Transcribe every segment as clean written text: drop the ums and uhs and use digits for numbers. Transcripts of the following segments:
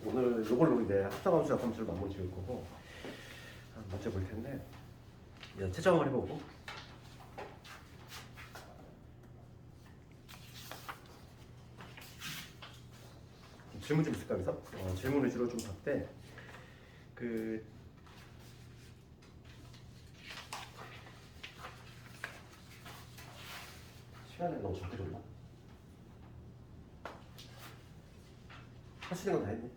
오늘 이걸로 이제 합성함수 약함수를 마무리 지을 거고 맞춰 볼 텐데 채점 한번 해보고 질문 좀 있을까 그래서 질문 위주로 좀 봤대. 그 시간을 너무 적게 줬나? 할 수 있는 건 다 했네.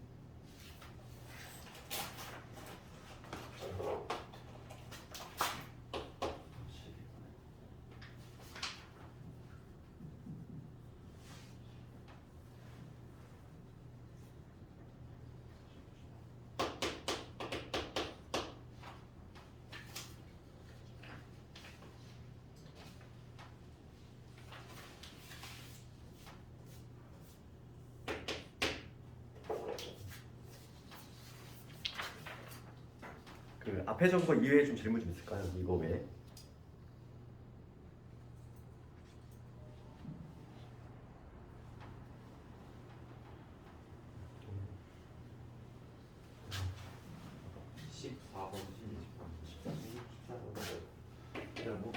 그 앞에 정보 이외에 좀 질문 좀 있을까요? 이거 외에? 그냥 뭐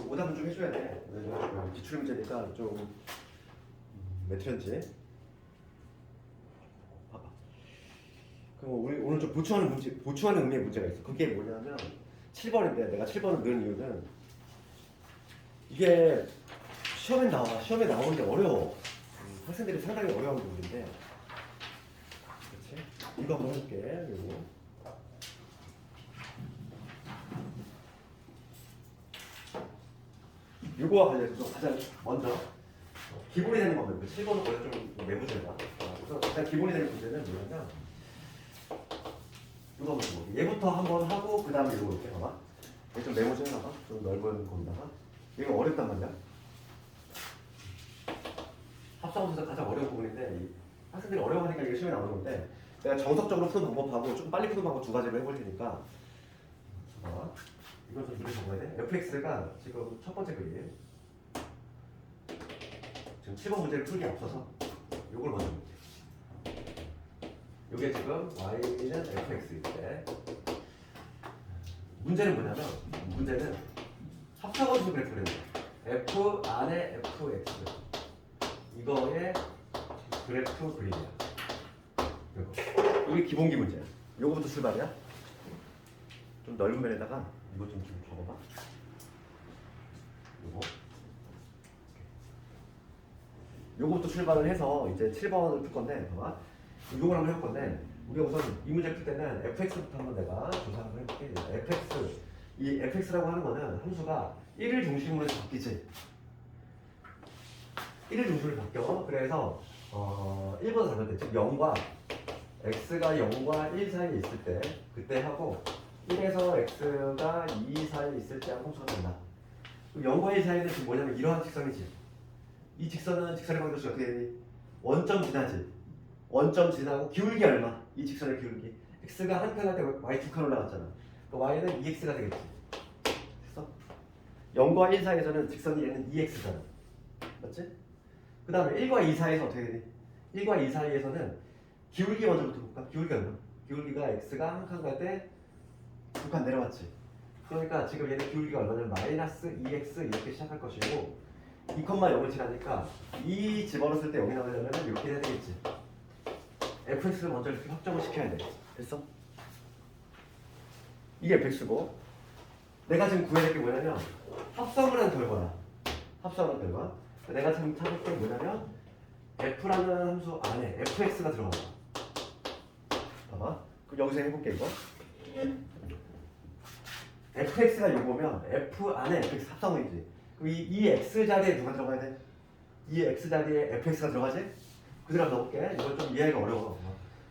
오답은 좀 해줘야 돼. 왜냐면 기출 문제니까 좀 몇 트렌지. 봐봐. 그럼 우리 오늘 좀 보충하는 의미의 문제가 있어. 그게 뭐냐면 7번인데 내가 7번을 넣은 이유는 이게 시험에 나오는 게 어려워. 학생들이 상당히 어려운 부분인데, 그렇지? 이거 한번 해볼게. 요거와 관련해서 가장 먼저 기본이 되는 겁니다. 7번은 원래 좀 매무제다. 그래서 일단 기본이 되는 문제는 뭐냐면 이거 한번 해볼게. 얘부터 한번 하고 그 다음에 이거 볼게. 봐봐. 얘 좀 메모지 해놔봐. 좀 넓은 거기다가. 이거 어렵단 말이야. 합성함수에서 가장 어려운 부분인데 학생들이 어려워하니까 이게 시험에 나오는 건데 내가 정석적으로 푸는 방법하고 좀 빨리 푸는 방법 두 가지를 해볼 테니까 봐봐. 이걸 좀 미리 적어야 돼. fx가 지금 첫 번째 그림. 지금 7번 문제를 풀 게 없어서 이걸 먼저 볼게. 이게 지금 y는 fx일 때 문제는 뭐냐면 문제는 합성함수 그래프를 해요. f 안에 fx 이거의 그래프 그림이야. 이거. 이게 기본기 문제야. 요거부터 출발이야. 좀 넓은 면에다가 이거 좀 적어봐. 요거부터 출발을 해서 이제 7번을 풀 건데, 봐봐. 요걸 한번 해볼 건데, 우리가 우선 이 문제 풀 때는 fx부터 한번 내가 조사를 한번 해볼게. fx, 이 fx라고 하는 거는 함수가 1을 중심으로 해서 바뀌지. 1을 중심으로 바뀌어. 그래서 1보다 작을 때, 즉 0과 x가 0과 1 사이에 있을 때 그때 하고 1에서 x가 2 사이에 있을 때 함수가 된다. 0과 1 사이는 지금 뭐냐면 이러한 직선이지. 이 직선은 직선의 방정식이 어떻게 되니? 원점 지나지. 원점 지나고 기울기 얼마? 이 직선의 기울기. x가 한 칸 할 때 y 두 칸 올라갔잖아. 그 y는 2x가 되겠지. 됐어? 0과 1 사이에서는 직선이 얘는 2x잖아. 맞지? 그 다음에 1과 2 사이에서 어떻게 되니? 1과 2 사이에서는 기울기 먼저부터 볼까? 기울기 얼마? 기울기가 x가 한 칸 갈 때 두 칸 내려왔지. 그러니까 지금 얘는 기울기가 얼마냐면 마이너스 2x 이렇게 시작할 것이고 2,0을 칠하니까 2 집어넣었을 때 0이 나오려면 이렇게 해야 되겠지. fx를 먼저 이렇게 확정을 시켜야 돼. 됐어? 이게 fx고 내가 지금 구해야 될 게 뭐냐면 합성을 한 결과야. 합성을 한 결과. 내가 지금 찾을 게 뭐냐면 f라는 함수 안에 fx가 들어가. 봐봐. 그럼 여기서 해볼게 이거. fx가 요거면 f 안에 fx 합성이지. 그럼 이 x 자리에 누가 들어가야 돼? 이 x 자리에 fx가 들어가지? 그대로 넣어볼게. 이건 좀 이해하기가 어려워.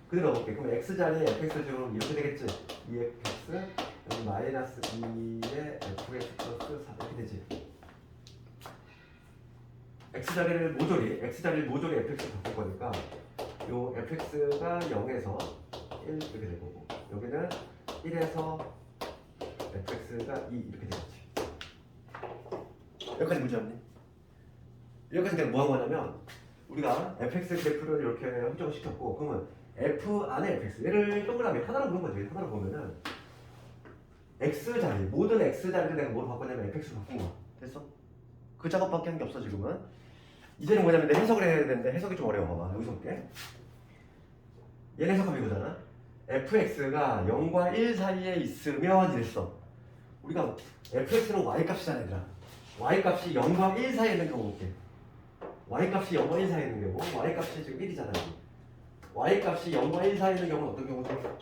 그대로 넣어볼게. 그럼 x 자리에 fx를 집어넣으면 이렇게 되겠지. 2fx 여기 마이너스 2의 fx 플러스 4 이렇게 되지. x 자리를 모조리 fx로 바꿀 거니까 요 fx가 0에서 1 이렇게 될 거고 여기는 1에서 fx가 2 이렇게 되겠지. 여기까지 문제 없니? 여기까지 내가 뭐 한 거냐면 우리가 fx 그래프를 이렇게 확정을 시켰고 그러면 f 안에 fx 얘를 동그라미 하나로 보는 거지. 하나로 보면은 x 자리 모든 x 자리를 내가 뭐로 바꿨냐면 fx로 바꾼 거야. 됐어? 그 작업밖에 한 게 없어 지금은. 이제는 뭐냐면 내 해석을 해야 되는데 해석이 좀 어려워. 봐봐 여기서 볼게. 얘를 해석하면 이거잖아. fx가 0과 1 사이에 있으면 이랬어. 우리가 fx는 y값이잖아 얘들아. y값이 0과 1 사이에 있는 경우 볼게. y값이 0과 1 사이에 있는 경우 y값이 지금 1이잖아. y값이 0과 1 사이에 있는 경우는 어떤 경우죠?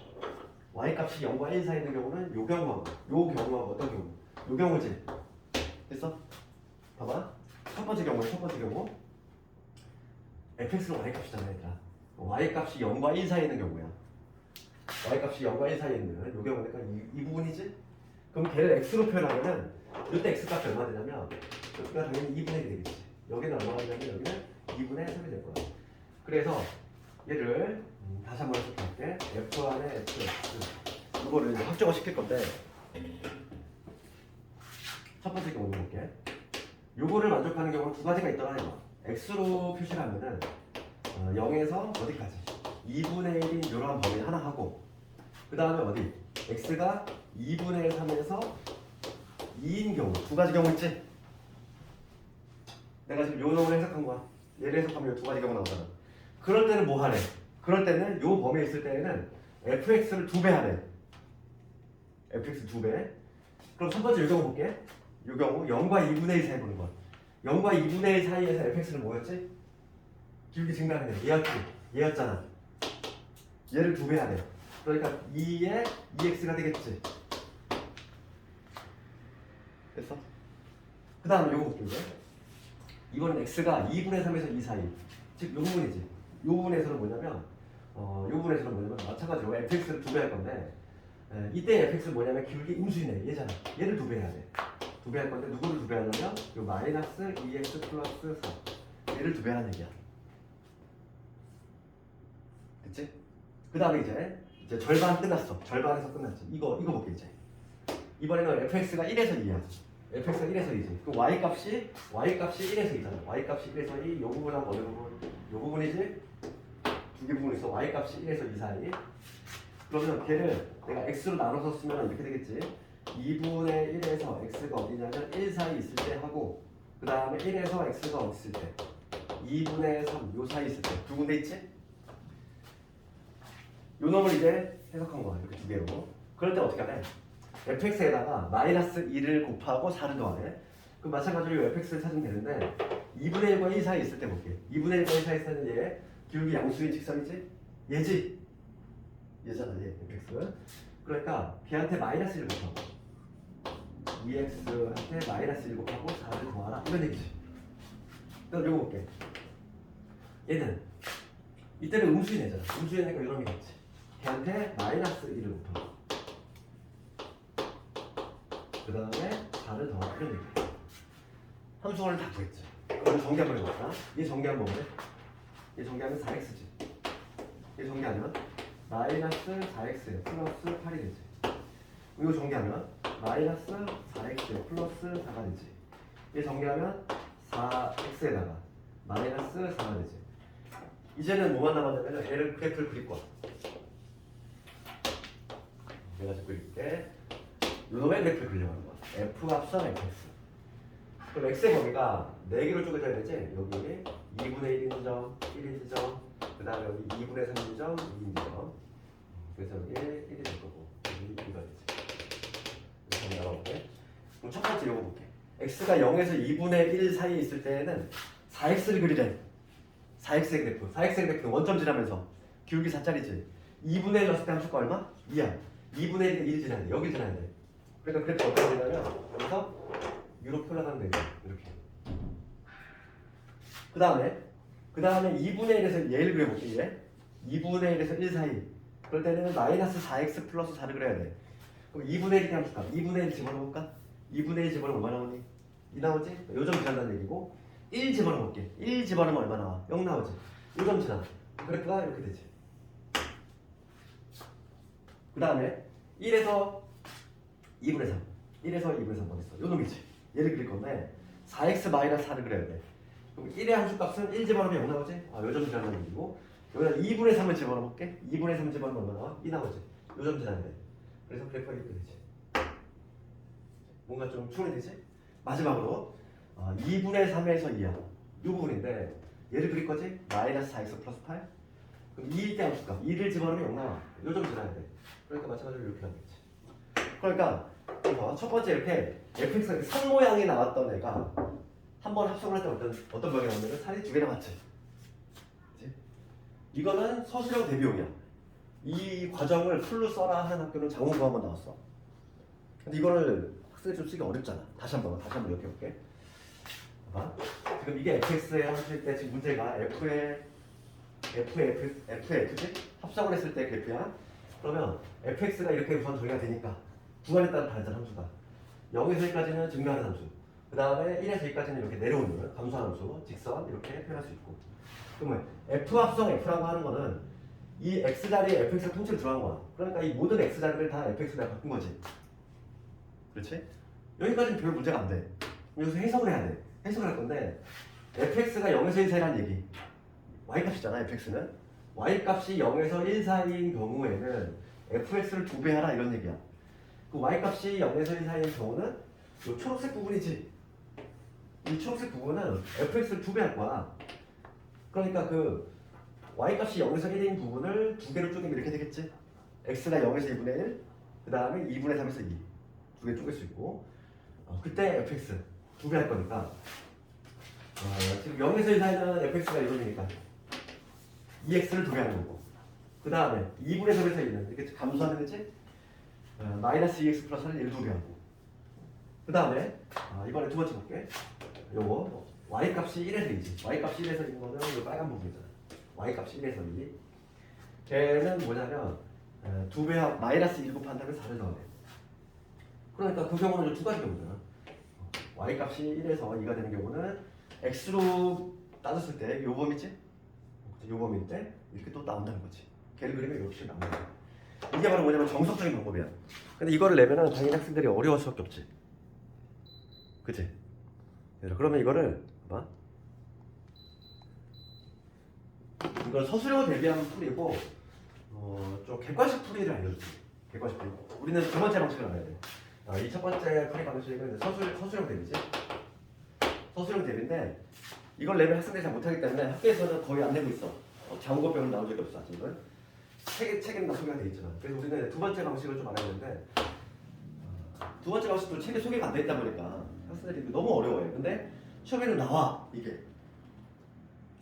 y값이 0과 1 사이에 있는 경우는 요 경우하고 어떤 경우? 요 경우지. 됐어? 봐봐. 첫 번째 경우 fx는 y값이잖아 얘들아. y값이 0과 1 사이에 있는 경우야. y값이 0과 1 사이에 있는 요 경우니까 이 부분이지? 그럼 걔를 x로 표현하면은 이때 x값이 얼마 되냐면 여기가 당연히 2분의 1이 되겠지. 여기는 얼마가 되냐면 여기는 2분의 3이 될 거야. 그래서 얘를 다시 한번 해석할게. f 안에 fx 이거를 이제 확정을 시킬 건데 첫 번째 경우 볼게. 요거를 만족하는 경우는 두 가지가 있더라 이거. x로 표시를 하면은 0에서 어디까지? 2분의 1인 이러한 범위 하나 하고 그 다음에 어디? x가 2분의 3에서 2인 경우 두 가지 경우 있지? 내가 지금 요 놈을 해석한 거야. 얘를 해석하면 두 가지 경우 나오잖아. 그럴 때는 뭐 하래? 그럴 때는 요 범위에 있을 때에는 fx를 2배 하래. fx 2배. 그럼 첫 번째 요 경우 볼게. 요 경우 0과 2분의 1 사이 보는 거야. 0과 2분의 1 사이에서 fx는 뭐였지? 길게 증가하는 애. 얘였잖아. 얘를 2배 하래. 그러니까 2에 2x가 되겠지. 됐어? 그 다음에 요거 볼게 이제. 이거는 x가 2분의 3에서 2 사이. 즉 요 부분이지. 요 부분에서는 뭐냐면 마찬가지로 fx를 2배 할 건데 이때 fx는 뭐냐면 기울기 음수이네. 얘잖아. 얘를 2배 해야 돼. 2배 할 건데 누구를 2배 하냐면 요 마이너스 2x 플러스 4 얘를 2배 하는 얘기야. 됐지? 그 다음에 이제 절반 끝났어. 절반에서 끝났지. 이거 볼게 이제. 이번에는 fx가 1에서 2야. fx가 1에서 2지. 그 y값이 1에서 2잖아. y값이 1에서 2. 요 부분하고 어느 부분? 요 부분이지? 두 개 부분 있어. y값이 1에서 2 사이. 그러면 걔를 내가 x로 나눠서 쓰면 이렇게 되겠지. 2분의 1에서 x가 어디냐면 1 사이 있을 때 하고 그 다음에 1에서 x가 어디 있을 때 2분의 3 요 사이 있을 때 두 군데 있지? 요 놈을 이제 해석한 거야. 이렇게 두 개로. 그럴 때 어떻게 하래? fx에다가 마이너스 2를 곱하고 4를 더하래. 그럼 마찬가지로 fx를 찾으면 되는데 2분의 1과 1 사이 있을 때 볼게. 2분의 1과 1 사이 있을 때는 얘 기울기 양수인 직선이지? 얘지? 얘잖아 얘 fx. 그러니까 걔한테 마이너스 1을 곱하고 2x한테 마이너스 1 곱하고 4를 더하라 이런 얘기지. 그럼 요거 볼게. 얘는 이때는 음수인 애잖아. 음수인 애니까 이런 게 있지. 걔한테 마이너스 1을 곱하고 그 다음에 4를 더하라 이런 얘기야. 함수원을 다 구했지. 그럼 정리한번 해볼까? 얘 정리하면 뭐래? 얘 정리하면 4x지. 얘 정리하면 마이너스 4x 플러스 8이 되지. 이거 정리하면 마이너스 4x 플러스 4가 되지. 얘 정리하면 4x에다가 마이너스 4가 되지. 이제는 뭐만 남았냐면 얘를 그래프를 그릴 거야. 내가 지금 그릴게. 요놈의 그래프를 그리려고 하는 거야. f 합선 fx. 그럼 x의 범위가 4개로 쪼개져야 되지. 여기 2분의 1인 점, 1인 지점, 그 다음에 여기 2분의 3인 점, 2인 지점. 그래서 여기 1이 될 거고 여기 2가 되지. 그래서 한번 나가볼게. 그럼 첫 번째 요거 볼게. x가 0에서 2분의 1 사이에 있을 때에는 4x를 그리래. 4x의 그래프. 4x의 그래프는 원점 지나면서 기울기 4짜리지. 2분의 1 넣었을 때 함수가 얼마? 2야. 2분의 1이 1 지나야 돼. 여기 지나야 돼. 그러니까 그래프 어떻게 되냐면 여기서 이렇게 올라가면 되죠. 이렇게. 그 다음에 2분의 1에서 얘를 그려볼게. 얘 2분의 1에서 1 사이. 그럴 때는 마이너스 4x 플러스 4를 그려야 돼. 그럼 2분의 1이 함수가 2분의 1 집어넣을까? 2분의 1 집어넣으면 얼마 나오니? 2 나오지? 요점 지난다는 얘기고 1 집어넣을게. 1 집어넣으면 얼마 나와? 0 나오지? 요점 지나. 그래프가 이렇게 되지. 그 다음에 1에서 2분의 3. 1에서 2분의 3 어딨어? 요 놈이지. 얘를 그릴 건데 4x 마이너스 4를 그려야 돼. 그럼 1의 함수 값은 1 집어넣으면 0 나오지? 요점 지나는 얘기고 여기다 2분의 3을 집어넣어볼게. 2분의 3 집어넣으면 얼마 나와? 2 나오지? 요점 지나는 애. 그래서 그래프가 이렇게 되지. 뭔가 좀 추론이 되지? 마지막으로 2분의 3에서 2야. 이 부분인데 얘를 그릴 거지? 마이너스 4x 플러스 8. 그럼 2일 때 함수값 2를 집어넣으면 0 나와. 요점 지나야 돼. 그러니까 마찬가지로 이렇게 나오겠지. 그러니까 첫 번째 이렇게 fx가 선 모양이 나왔던 애가 한 번 합성을 할 때 어떤 모양이 나오냐면 살이 두 개나 맞지? 그치? 이거는 서술형 대비용이야. 이 과정을 풀로 써라 하는 학교는 장문고 한번 나왔어. 근데 이거를 학생이 좀 쓰기 어렵잖아. 다시 한번 이렇게 해볼게. 봐봐. 지금 이게 fx에 하실 때 지금 문제가 f의 f지? 합성을 했을 때 그래프야. 그러면 fx가 이렇게 우선 정의가 되니까 구간에 따라 다르잖아 함수가. 0에서 1까지는 증가하는 함수. 그 다음에 1에서 2까지는 이렇게 내려오는 감소하는 함수, 직선 이렇게 표현할 수 있고. 그러면 f 합성 f라고 하는 거는 이 x 자리에 fx가 통째로 들어간 거야. 그러니까 이 모든 x 자리를 다 fx로 바꾼 거지. 그렇지? 여기까지는 별 문제가 안 돼. 여기서 해석을 해야 돼. 해석을 할 건데 fx가 0에서 1 사이라는 얘기. y값이잖아 fx는. y값이 0에서 1 사이인 경우에는 fx를 2배 하라 이런 얘기야. 그 y값이 0에서 1 사이인 경우는 이 초록색 부분이지. 이 초록색 부분은 fx를 2배 할 거야. 그러니까 그 y값이 0에서 1인 부분을 두 개로 쪼개면 이렇게 되겠지. x가 0에서 2분의 1, 그 다음에 2분의 3에서 2. 두 개 쪼갤 수 있고 그때 fx 2배 할 거니까 지금 0에서 1 사이는 fx가 1이니까 2x를 2배 하는 거고 그 다음에 2분의 3에서 2는 이렇게 감소하는 거지? 마이너스 2x 플러스 1을 2배 하고 그 다음에 이번에 두 번째 볼게. 요거 y값이 1에서 2지. y값이 1에서 2인 거는 이 빨간 부분이잖아. y값이 1에서 2. 걔는 뭐냐면 2배 마이너스 1 곱한 다음에 4를 더해. 그러니까 그 경우는 두 가지 경우잖아. y값이 1에서 2가 되는 경우는 x로 따졌을 때 요 범위지? 요 범위일 때 이렇게 또 나온다는 거지. 걔를 그리면 이렇게 나오는 거야. 이게 바로 뭐냐면 정석적인 방법이야. 근데 이거를 내면은 당연히 학생들이 어려울 수밖에 없지. 그치? 그러면 이거를 봐봐. 이걸 서술형을 대비하면 풀이고 좀 객관식 풀이를 알려줄게. 객관식 풀이. 우리는 두 번째 방식을 알아야 돼. 이 첫 번째 풀이 방식은 서술형 대비지. 서술형 대비인데 이걸 내면 학생들이 잘 못하기 때문에 학교에서는 거의 안 내고 있어. 장고병은 나온 적이 없어 아직은. 책에는 다 소개가 돼 있지만. 그래서 우리는 두 번째 방식을 좀 알아야 되는데 두 번째 방식도 책에 소개가 안 돼 있다 보니까 학생들이 너무 어려워해. 근데 시험에는 나와 이게.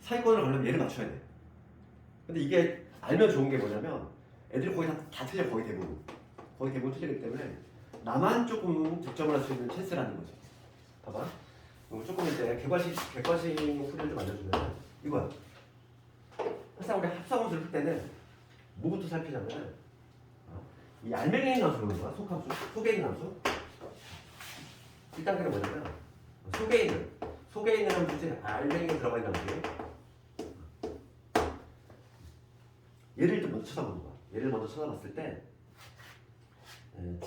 사회권을 걸려면 얘를 맞춰야 돼. 근데 이게 알면 좋은 게 뭐냐면 애들이 거의 다 틀려. 거의 대부분 틀리기 때문에 나만 조금 득점을 할 수 있는 찬스라는 거지. 봐봐. 조금 이제 객관식 풀이를 좀 알려주면 이거야. 항상 우리 합성함수를 풀 때는 뭐부터 살피자면 이 알맹이 있는 함수를 보는 거야. 속함수, 속에 있는 함수. 1단계는 뭐냐면 속에 있는 함수지 알맹이에 들어가 있는 함수. 얘를 좀 먼저 쳐다보는 거야. 얘를 먼저 쳐다봤을 때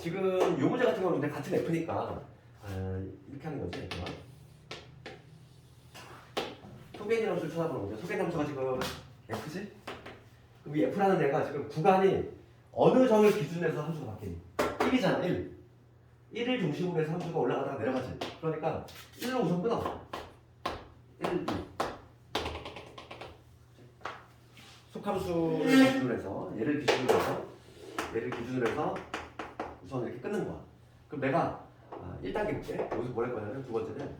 지금 요 문제 같은 경우는 같은 F니까 이렇게 하는 거지. 속에 있는 함수를 쳐다보는 거죠. 속에 있는 함수가 지금 F지? 그럼 이 F라는 애가 지금 구간이 어느 점을 기준으로 해서 함수가 바뀌니? 1이잖아 1. 1을 중심으로 해서 함수가 올라가다가 내려가지. 그러니까 1로 우선 끊어. 1, 2. 속함수를 기준으로 해서 얘를 기준으로 해서 우선 이렇게 끊는 거야. 그럼 내가 1단계 볼게. 여기서 뭘 할 거냐면 두 번째는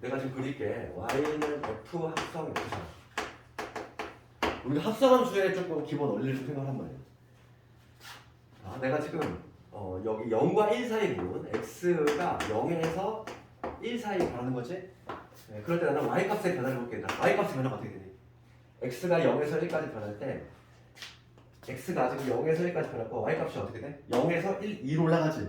내가 지금 그릴게. y는 f 합성 f잖아. 우리가 합성함수의 조금 기본 원리를 좀 생각을 한번 해. 내가 지금 여기 0과 1 사이 부분 x가 0에서 1 사이 가는 거지? 네, 그럴 때 나는 y값의 변화를 볼게. y값의 변화가 어떻게 되니? x가 0에서 1까지 변할 때 x가 지금 0에서 1까지 변했고 y값이 어떻게 돼? 0에서 1, 2로 올라가지.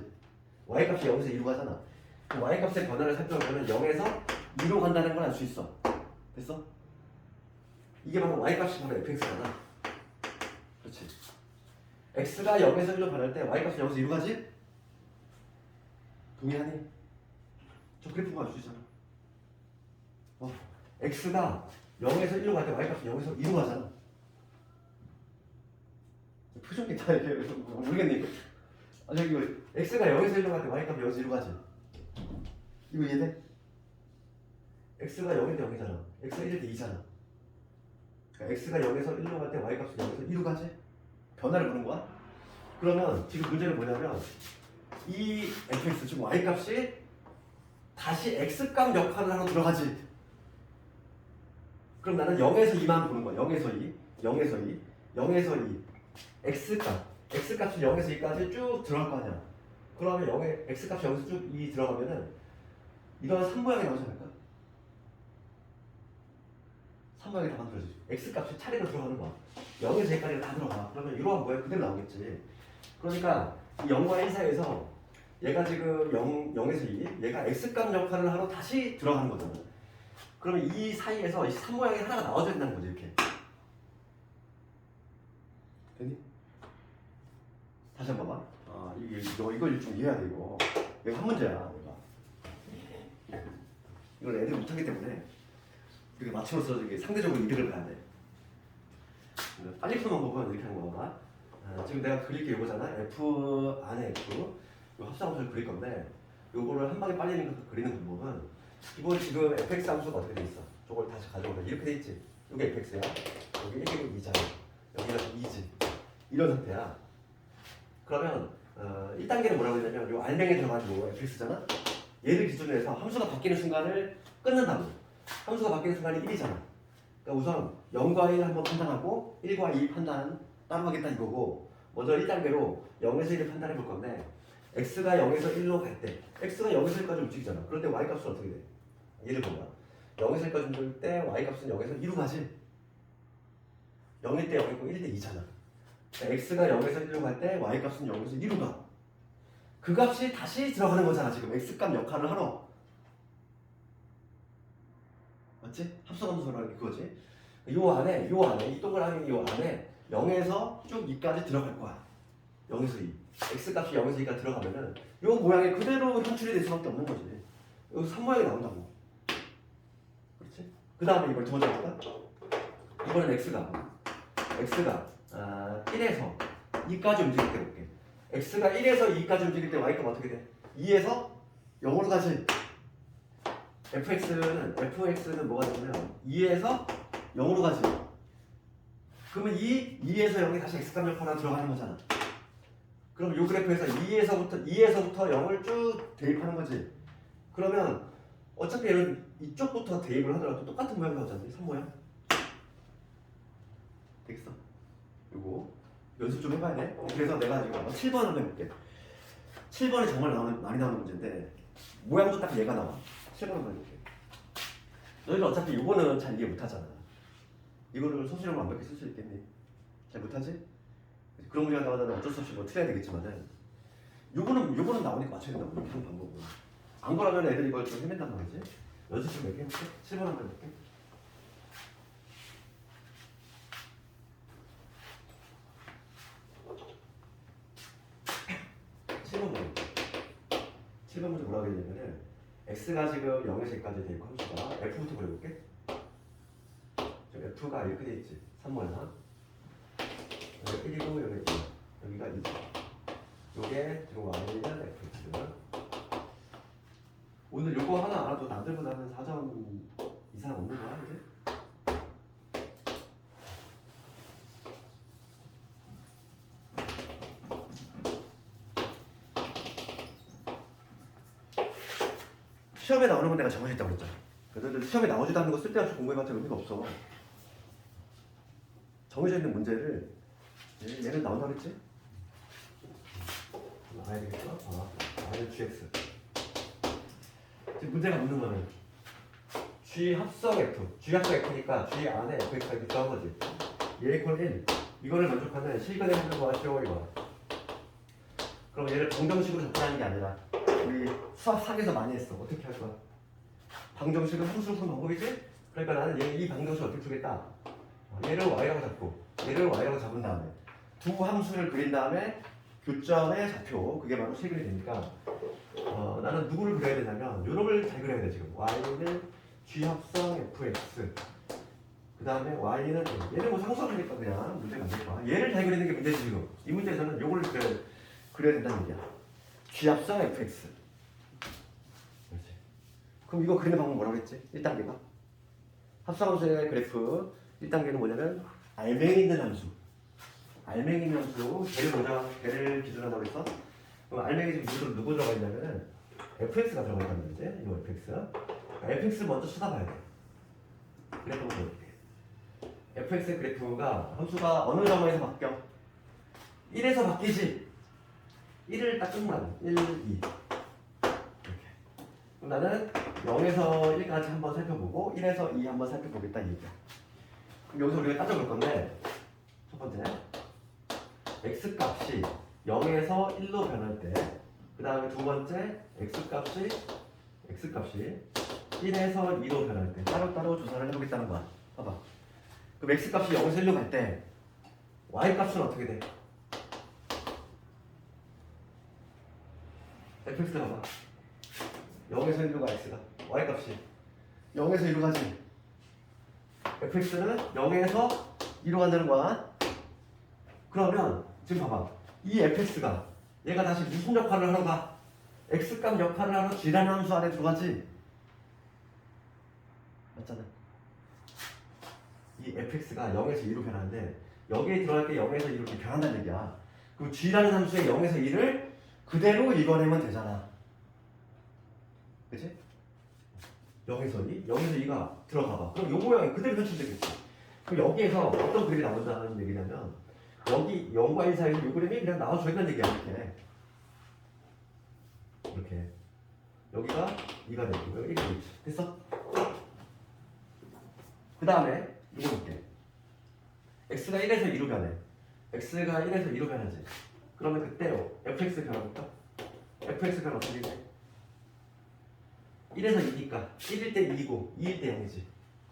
y값이 0에서 2로 가잖아. 그 y값의 변화를 살펴보면 0에서 2로 간다는 걸 알 수 있어. 됐어? 이게 바로 y값이 바로 fx잖아. 그렇지. x가 0에서 1로 변할 때 y값이 0에서 2로 가지? 동의하니? 저 그래프가 알 수 있잖아. x가 0에서 1로 갈 때 y값이 0에서 2로 가잖아. 표정이 다 이렇게 모르겠네 이거. 아 저기 이거 x가 0에서 1로 갈 때 y값이 0에서 1로 가지. 이거 이해돼? x가 0일 때 0이잖아. x가 1일 때 2잖아. 그러니까 x가 0에서 1로 갈 때 y값이 0에서 2로 가지? 변화를 보는 거야? 그러면 지금 문제는 뭐냐면 이 fx 즉 y값이 다시 x값 역할을 하러 들어가지. 그럼 나는 0에서 2만 보는 거야. 0에서 2, 0에서 2, 0에서 2 x값이 0에서 2까지 쭉 들어갈 거 아니야. 그러면 0에 x값이 0에서 쭉 2 들어가면은 이런 3모양이 나오지 않을까? 3모양이 다 만들어지지. x값이 차례로 들어가는 거야. 0에서 2까지가 다 들어가. 그러면 이러한 모양 그대로 나오겠지. 그러니까 이 0과 1 사이에서 얘가 지금 0에서 2, 얘가 x값 역할을 하러 다시 들어가는 거잖아. 그러면 이 사이에서 이 3모양이 하나가 나와줘야 된다는 거지. 이렇게 됐니? 다시 한번 봐봐. 이걸 좀 이해해야 돼. 이거 한 문제야. 이걸 애들이 못하기 때문에 이렇게 맞춤으로써 이게 상대적으로 이득을 봐야 돼. 빨리 푸는 방법은 이렇게 하는 거야. 지금 내가 그릴 게 이거잖아. F 안에 F 요 합성함수를 그릴 건데 요거를 한 방에 빨리 그리는 방법은 기본 지금 fx 함수가 어떻게 돼 있어? 저걸 다시 가져오면 이렇게 돼 있지. 요게 fx야. 여기 1이고 2잖아. 여기가 2지. 이런 상태야. 그러면 1단계는 뭐라고 했냐면 요 알맹이에 들어가지고 fx잖아. 얘를 기준으로 해서 함수가 바뀌는 순간을 끊는다고. 함수가 바뀌는 순간이 1이잖아. 그러니까 우선 0과 1 한번 판단하고 1과 2 판단 따로 하겠다 이거고, 먼저 1단계로 0에서 1을 판단해 볼 건데 x가 0에서 1로 갈 때 x가 0에서 1까지 움직이잖아. 그럴 때 y값은 어떻게 돼? 얘를 보면 0에서 1까지 움직일 때 y값은 0에서 2로 가지. 0일 때 0이고 1일 때 2잖아. 그러니까 x가 0에서 1로 갈 때 y값은 0에서 2로 가. 그 값이 다시 들어가는 거잖아. 지금 x값 역할을 하러. 맞지? 합성함수라는 게 그거지. 요 안에 이 동그라미 요 안에 0에서 쭉 2까지 들어갈 거야. 0에서 2. x값이 0에서 2까지 들어가면은 요 모양이 그대로 현출이 될 수밖에 없는 거지. 여기서 3모양이 나온다고. 그렇지? 그 다음에 이걸 두 번째 볼까? 이번엔 x가 1에서 2까지 움직일 때 볼게. x가 1에서 2까지 움직일 때 y값 어떻게 돼? 2에서 0으로 가지. fx는 뭐가 되냐면 2에서 0으로 가지. 그러면 2에서 0이 다시 x값 역할하나 들어가는 거잖아. 그럼 요 그래프에서 2에서부터 0을 쭉 대입하는 거지. 그러면 어차피 얘는 이쪽부터 대입을 하더라도 똑같은 모양이 나오잖아. 3모양. 되겠어? 요거 연습 좀 해봐야 돼. 그래서 내가 지금 7번 한번 해볼게. 7번이 정말 많이 나오는 문제인데 모양도 딱 얘가 나와. 7번 한번 해볼게. 너희들 어차피 요거는 잘 이해 못하잖아. 이거를 소수령으로 완벽히 쓸 수 있겠니? 잘 못하지? 그런 문제가 나오면 어쩔 수 없이 뭐 틀려야 되겠지만은 요거는 나오니까 맞춰야 된다고. 이렇게 하는 방법은. 안 그러면 애들이 이걸 좀 헤맨단 말이지. 연습 좀 몇 개 해볼게. 7번 한번 해볼게. 7번 문제 뭐라고 했냐면은 x가 지금 0에서 2까지 돼 있고 함수가 f부터 그려볼게. 지금 f가 이렇게 돼 있지. 3모양. 여기 1이고 여기 2. 여기가 2. 요게 지금 y는 fx. 오늘 요거 하나 알아도 남들보다는 4점 이상 없는 거야, 그지? 시험에 나오는 건 내가 정해져 있다고 그랬잖아. 그래서 시험에 나오지도 않는 거 쓸데없이 공부해봤자 의미가 없어. 정해져 있는 문제를 얘는 나온다고 그랬지? 나와야 되겠어? y는 gx. 지금 문제가 묻는 거는 g 합성 f, g 합성 f니까 g 안에 fx가 이렇게 들어간 거지. 얘 이퀄 1. 이거를 만족하는 실근의 합성과 쇼 이거. 그럼 얘를 방정식으로 접근하는 게 아니라 우리 수학상에서 많이 했어. 어떻게 할 거야? 방정식은 함수를 푸는 방법이지? 그러니까 나는 이 방정식을 어떻게 풀겠다? 얘를 y라고 잡고 얘를 y라고 잡은 다음에 두 함수를 그린 다음에 교점의 좌표, 그게 바로 실근이 되니까 나는 누구를 그려야 되냐면 요놈을 잘 그려야 돼. 지금 y는 G합성 fx 그 다음에 y는 얘는 뭐 상수하니까 그냥 문제가 안 될 거야. 얘를 해결하는 게 문제지 지금. 이 문제에서는 요걸 그려야 된다는 얘기야. G합성 fx. 그렇지. 그럼 이거 그리는 방법 뭐라고 했지? 1단계가 합성함수의 그래프 1단계는 뭐냐면 알맹이 있는 함수. 알맹이 있는 함수 걔를 기준으로 한다고 했어. 그럼 알맹이 지금 누구 들어가 있냐면은 fx가 들어가 있다는 거지. 이거 fx 먼저 쳐다봐야 돼. 그래프가 어떻게 fx의 그래프가 함수가 어느 점에서 바뀌어? 1에서 바뀌지. 1을 딱 끊으면 1, 2 이렇게. 그럼 나는 0에서 1까지 한번 살펴보고 1에서 2 한번 살펴보겠다 이 얘기야. 그럼 여기서 우리가 따져볼 건데 첫 번째 x값이 0에서 1로 변할 때 그 다음에 두 번째 x값이 1에서 2로 변할 때 따로따로 조사를 해보겠다는 거야. 봐봐. 그럼 x값이 0에서 1로 갈 때 y값은 어떻게 돼? fx가 봐봐. 0에서 1로 가 x가 y값이 0에서 2로 가지. fx는 0에서 2로 간다는 거야. 그러면 지금 봐봐. 이 fx가 얘가 다시 무슨 역할을 하러 가? x값 역할을 하러 g라는 함수 안에 들어가지. 맞잖아. 이 fx가 0에서 2로 변하는데 여기에 들어갈 때 0에서 2로 이렇게 변한다는 얘기야. 그럼 g라는 함수의 0에서 2를 그대로 읽어내면 되잖아. 그치? 0에서 2? 0에서 2가 들어가봐. 그럼 요 모양이 그대로 표출되겠지. 그럼 여기에서 어떤 그림이 나온다는 얘기냐면 여기 0과 1 사이에 요 그림이 그냥 나와줘야 된다는 얘기야. 이렇게 여기가 2가 되고 여기가 1이 되겠지. 됐어? 그 다음에 이거 볼게. x가 1에서 2로 변해. x가 1에서 2로 변하지. 그러면 그때요 fx 변화볼까? fx 변화 어떻게 돼? 1에서 2니까 1일 때 2이고 2일 때 0이지.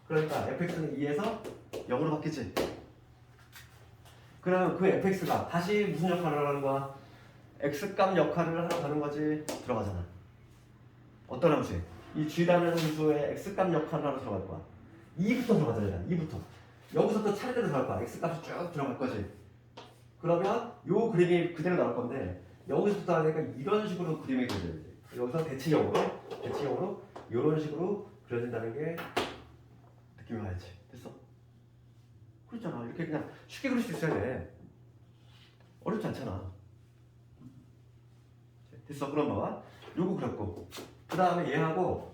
그러니까 fx는 2에서 0으로 바뀌지. 그러면 그 fx가 다시 무슨 역할을 하는 거야? x값 역할을 하러 가는 거지. 들어가잖아. 어떤 함수에? 이 g라는 함수의 x값 역할을 하러 들어갈 거야. 2부터 들어가잖아. 2부터. 여기서 또 차례대로 들어갈 거야. x값이 쭉 들어갈 거지. 그러면 요 그림이 그대로 나올 건데 여기서부터 하니까 이런 식으로 그림이 그려져야 돼. 여기서 대칭형으로 이런 식으로 그려진다는 게 느낌이 와야지. 됐어? 그렇잖아. 이렇게 그냥 쉽게 그릴 수 있어야 돼. 어렵지 않잖아. 됐어? 그럼 봐봐. 요거 그렸고 그 다음에 얘하고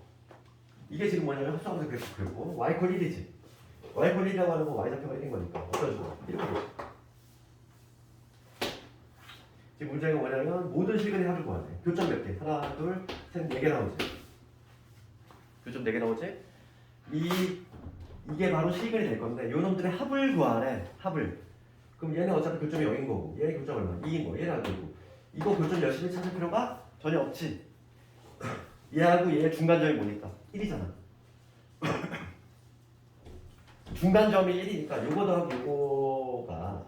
이게 지금 뭐냐면 합성해서 그렸고 y 콜 1이지. y 콜 1이라고 하는 건 y 좌표가 1인 거니까 어떤 식으로? 이렇게 지금 문제가 뭐냐면 모든 실근의 합을 구하네. 교점 몇 개? 하나, 둘, 셋, 4개 나오지. 교점 4개 나오지? 이게 바로 실근이 될 건데 요 놈들의 합을 구하래. 합을. 그럼 얘는 어차피 교점이 0인 거고 얘 교점 얼마? 2인 거. 얘는 안 되고 이거 교점 열심히 찾을 필요가 전혀 없지. 얘하고 얘의 중간점이 뭐니까? 1이잖아. 중간점이 1이니까 요거 더하기 요거가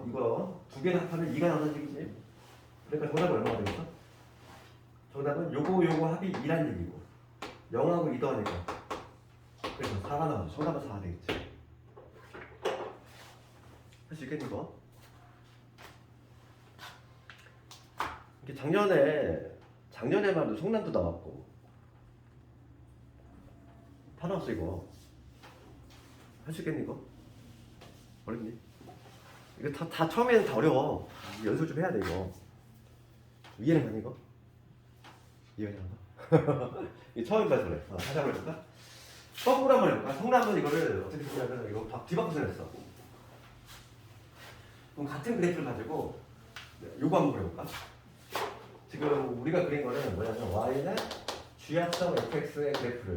이거 두 개를 합하면 2가 나오는 얘기지. 그러니까 정답은 얼마가 되겠어? 정답은 요거 합이 2란 얘기고 0하고 2 더하니까 그래서 4가 나오죠. 정답은 4가 되겠지. 할 수 있겠니 이거? 이게 작년에만 성난도 나왔고 다 나왔어 이거. 할 수 있겠니 이거? 어렵니? 이거 다 처음에는 다 어려워. 연습 좀 해야 돼 이거. 이해는 가니 이거? 이해는 가? 이게 처음 봐서 그래. 다시 한번 해볼까? 거꾸로 한번 해볼까? 성남은 이거를 어떻게 했냐면 이거 뒤바꿔서 냈어. 그럼 같은 그래프를 가지고 요거 한번 그려볼까? 지금 우리가 그린 거는 뭐냐면 y는 g합성 fx의 그래프를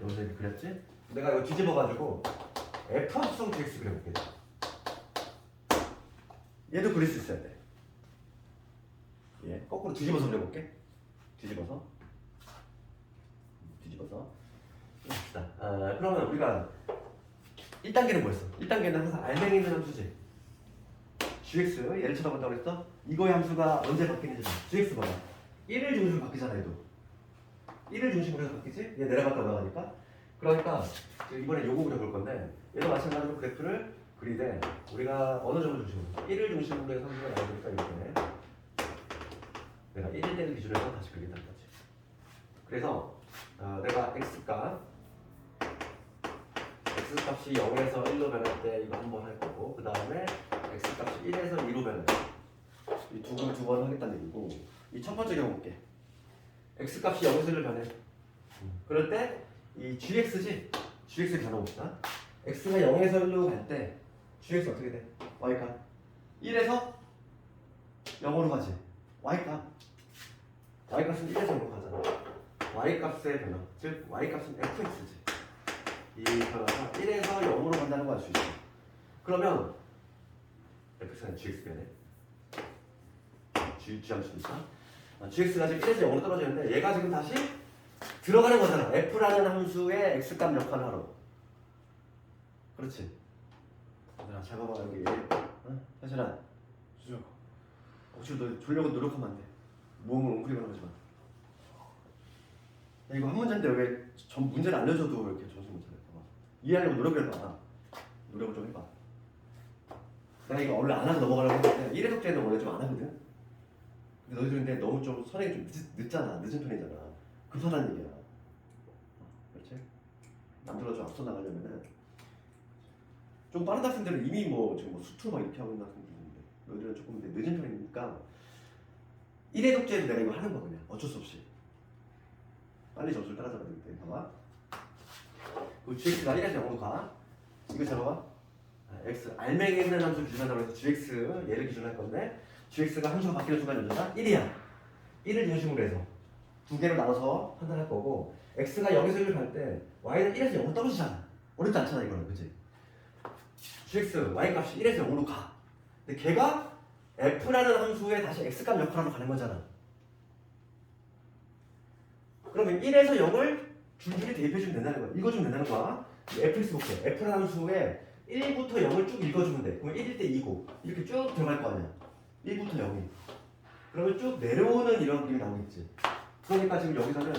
여기서 이렇게 그렸지? 내가 이거 뒤집어가지고 f합성 gx 그려볼게. 얘도 그릴 수 있어야 돼. 예, 거꾸로 뒤집어서 그려볼게. 뒤집어서. 봅시다. 그러면 우리가 1단계는 뭐였어? 1단계는 항상 알맹이 있는 함수지. gx 얘를 쳐다본다고 그랬어? 이거의 함수가 언제 바뀌는지 봐. gx 봐봐. 1을 중심으로 바뀌잖아 얘도. 1을 중심으로 해서 바뀌지? 얘 내려갔다 올라가니까 그러니까 지금 이번에 요거 그려볼 건데 얘도 마찬가지로 그래프를 그리되 우리가 어느 점을 중심으로 1을 중심으로 해서 선수가 나오니까 이렇게 내가 1일 때를 기준으로 해서 다시 그리겠다는 거지. 그래서 내가 x값이 0에서 1로 변할 때 이거 한번 할 거고 그 다음에 x값이 1에서 2로 변할 때 이 두 번 하겠다는 얘기고 이 첫 번째 경우 볼게. x값이 0에서 1로 변해. 그럴 때 이 gx지? gx를 변화봅시다. x가 0에서 1로 갈 때 gx 어떻게 돼? y값 1에서 0으로 가지. y값은 1에서 0으로 가잖아. y값의 변화, 즉 y값은 fx지. 이 변화가 1에서 0으로 간다는 거 알 수 있어. 그러면 fx는 gx 변해. g함수니까 gx가 지금 1에서 0으로 떨어지는데 얘가 지금 다시 들어가는 거잖아. f라는 함수의 x값 역할을 하러. 그렇지. 얘들아 잘 봐봐 여기. 응? 혜진아 수정. 억지로 너 졸려고 노력하면 안 돼. 몸을 웅크리거나 하지 마. 야, 이거 한 문제인데 왜 전 문제를 알려줘도 이렇게 정신 못 차려. 이해하려고 노력을 해봐. 노력을 좀 해봐. 내가 이거 원래 안 하고 넘어가려고 했는데 1회 독재는 원래 좀 안 하거든. 근데 너희들 근데 너무 좀 선행이 좀 늦잖아. 늦은 편이잖아. 급하다는 얘기야. 그렇지? 남들보다 좀 앞서 나가려면은 좀 빠른 학생들은 이미 뭐 지금 뭐 수투 막 이렇게 하고 있는 학생들이 있는데 너희들은 조금 늦은 편이니까 1회 독재도 내가 이거 하는 거 그냥 어쩔 수 없이 빨리 점수를 따라잡아야 되기 때문에 봐봐. 그 gx가 1에서 0으로 가. 이거 잘 봐봐. x 알맹이에 있는 함수 기준한다고 해서 gx 얘를 기준할 건데 gx가 함수가 바뀌는 순간 여전히 1이야. 1을 중심으로 해서 두 개로 나눠서 판단할 거고 x가 0에서 1을 갈 때 y는 1에서 0으로 떨어지잖아. 어렵지 않잖아 이거는. 그치? gx y값이 1에서 0으로 가. 근데 걔가 f라는 함수에 다시 x값 역할하러 가는 거잖아. 그러면 1에서 0을 줄줄이 대입해주면 된다는 거야. 읽어주면 된다는 거야. fx 볼게. f라는 함수에 1부터 0을 쭉 읽어주면 돼. 그러면 1일 때 2고 이렇게 쭉 들어갈 거 아니야. 1부터 0이. 그러면 쭉 내려오는 이런 그림이 나오겠지. 그러니까 지금 여기서는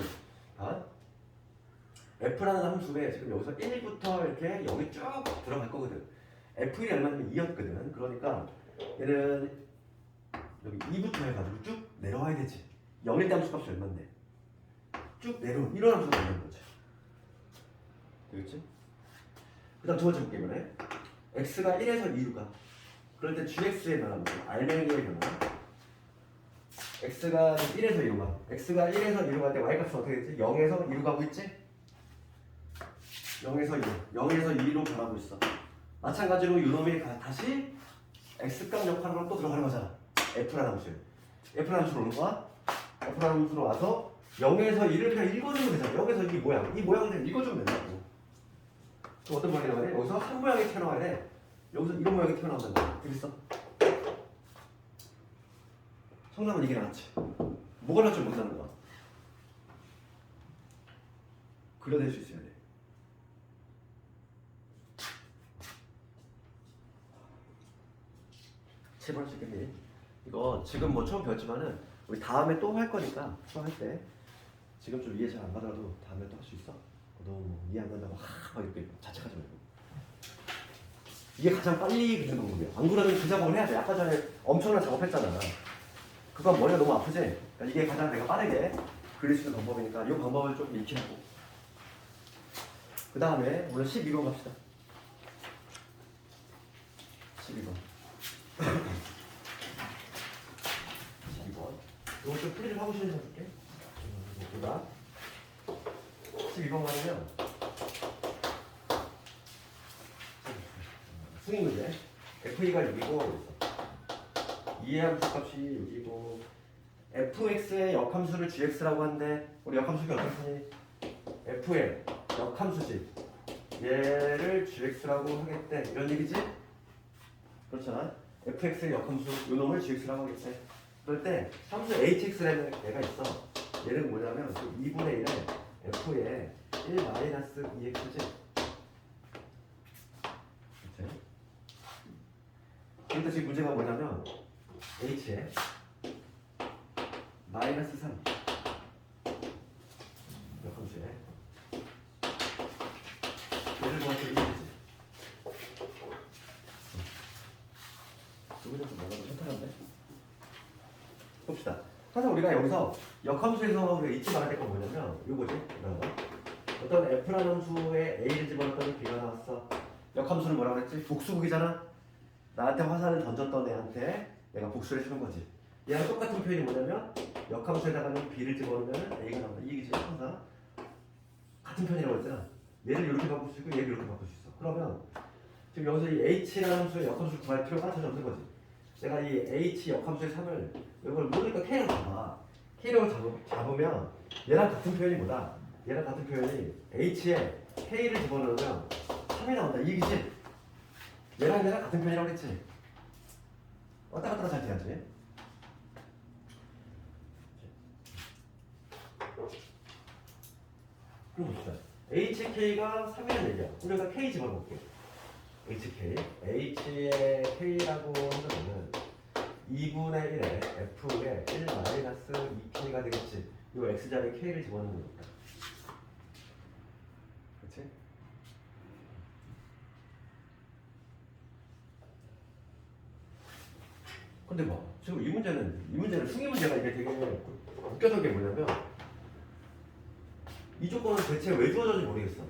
f라는 함수에 지금 여기서 1부터 이렇게 0이 쭉 들어갈 거거든. f1이 얼마냐면 2였거든. 그러니까 얘는 여기 2부터 해가지고 쭉 내려와야 되지. 0일 때 함수값이 얼마인데? 쭉 내려오는 이런 함수가 되는 거지. 되겠지? 그 다음 두 번째 볼게 이번에 x가 1에서 2로 가. 그럴 때 gx의 변화입니다. 알맹이의 변화. x가 1에서 2로 가. x가 1에서 2로 갈 때 y값은 어떻게 됐지? 0에서 2로 가고 있지? 0에서 2. 0에서 2로 변하고 있어. 마찬가지로 요놈이 다시 x값 역할로 또 들어가는 거잖아. f라는 함수. f라는 함수로 오는 거야. f라는 함수로 와서 0에서 2를 그냥 읽어주면 되잖아. 0에서 이 모양. 이 모양을 그냥 읽어주면 된다고. 그럼 어떤 모양이 나와야 돼? 여기서 한 모양이 튀어나와야 돼. 여기서 이런 모양이 튀어나온다는 거야. 되겠어? 성남은 이게 낫지. 뭐가 낫지 못하는 거야. 그려낼 수 있어야 돼. 제발 지금 이거 지금 뭐 처음 배웠지만은 우리 다음에 또 할 거니까 또 할 때 지금 좀 이해 잘 안 가더라도 다음에 또 할 수 있어. 너무 이해 안 간다고 막 이렇게 자책하지 말고. 이게 가장 빨리 그리는 방법이야. 안 그러면 그 작업을 해야 돼. 아까 전에 엄청난 작업했잖아. 그건 머리가 너무 아프지? 그러니까 이게 가장 내가 빠르게 그릴 수 있는 방법이니까 이 방법을 좀 익히라고. 그 다음에 오늘 12번 갑시다. 12번. 12번. 이거 좀 풀이 좀 하고 싶은 거 줄게. 보다. 12번 가면 승인 문제. FE가 6이고 이해함수 값이 6이고 fx의 역함수를 gx라고 하는데 우리 역함수가 어떻니? f의 역함수지. 얘를 gx라고 하겠대. 이런 얘기지? 그렇잖아. fx의 역함수 요놈을 gx라고 하겠대. 그럴 때 함수 hx라는 애가 있어. 얘는 뭐냐면 그 2분의 1에 f의 1-2x지. 그런데 지금 문제가 뭐냐면 h에 마이너스 3 역함수에 여기는 좀 뭔가 좀 현탈한데? 봅시다. 항상 우리가 여기서 역함수에서 우리가 잊지 말아야 될 건 뭐냐면 요거지. 어떤 f라는 함수에 a를 집어넣었더니 b가 나왔어. 역함수는 뭐라고 그랬지? 복수극이잖아. 나한테 화살을 던졌던 애한테 내가 복수를 해주는 거지. 얘랑 똑같은 표현이 뭐냐면 역함수에다가는 b를 집어넣으면 a가 나온다. 이 얘기지. 항상 같은 표현이라고 했잖아. 얘를 이렇게 바꿀 수 있고 얘를 이렇게 바꿀 수 있어. 그러면 지금 여기서 이 h라는 함수의 역함수를 구할 필요가 전혀 없는 거지. 내가 이 h 역함수의 3을 이걸 모르니까 k라고 잡아. k라고 잡으면 얘랑 같은 표현이 뭐다? 얘랑 같은 표현이 h에 k를 집어넣으면 3이 나온다. 이 얘기지? 얘랑 같은 표현이라고 했지? 왔다 갔다 잘 돼야지. 그럼 봅시다. hk가 3이라는 얘기야. 우리가 k 집어넣을게. hk. h의 k라고 한다면 2분의 1에 f에 1 마이너스 2k가 되겠지. 이 x자리에 k를 집어넣는 거니까. 그렇지? 근데 뭐 지금 이 문제는 승리 문제가 이게 되게 웃겨서 게 뭐냐면 이 조건은 대체 왜 주어졌는지 모르겠어.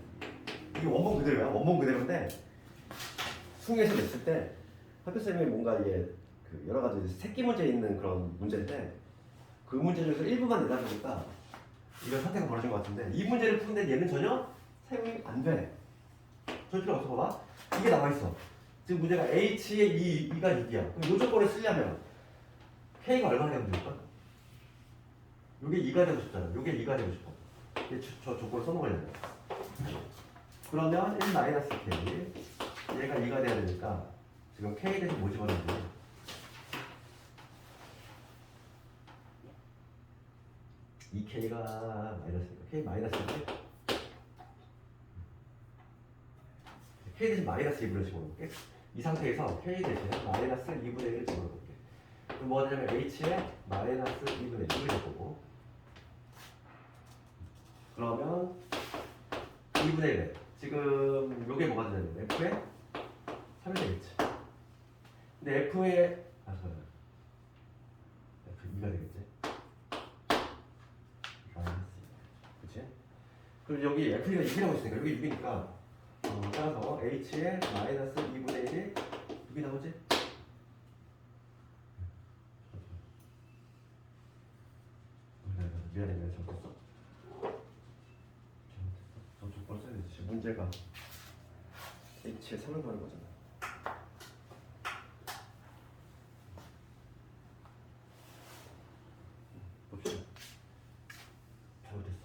이게 원본 그대로야. 원본 그대로인데 승리에서 냈을 때 학교쌤이 뭔가 이게 그 여러 가지 새끼 문제 있는 그런 문제인데 그 문제 중에서 일부만 내다 보니까 이런 사태가 벌어진 것 같은데 이 문제를 푸는데 얘는 전혀 사용이 안 돼. 저 필요 없어. 봐봐. 이게 나와 있어. 지금 문제가 h의 2가 6이야. 그럼 이 조건을 쓰려면 k가 얼마나 되면 됩니까? 이게 2가 되고 싶잖아. 이게 2가 되고 싶어. 저 조건을 써먹으려면. 그러면 1 마이너스 k 얘가 2가 돼야 되니까 지금 k에 대해서 뭐 집어넣는지 2k가 마이너스니까 k 마이너스지? k 대신 마이너스 2분의 집어넣을게. 이 상태에서 k 대신 마이너스 2분의 1을 집어넣을게. 그럼 뭐가 되냐면 h에 마이너스 2분의 1을 될 거고 그러면 2분의 1에 지금 요게 뭐가 되냐면 f에 3이 되겠지. 근데 f에 f 2가 되겠지. 그치? 그럼 여기 f가 6이라고 했으니까 여기 6이니까 따라서 h에 마이너스 2분의 1이 6이 나오지? 미안해 잘못했어. 저쪽 걸 써야 되지. 문제가 h에 3을 구하는 거잖아. 봅시다. 잘못했어.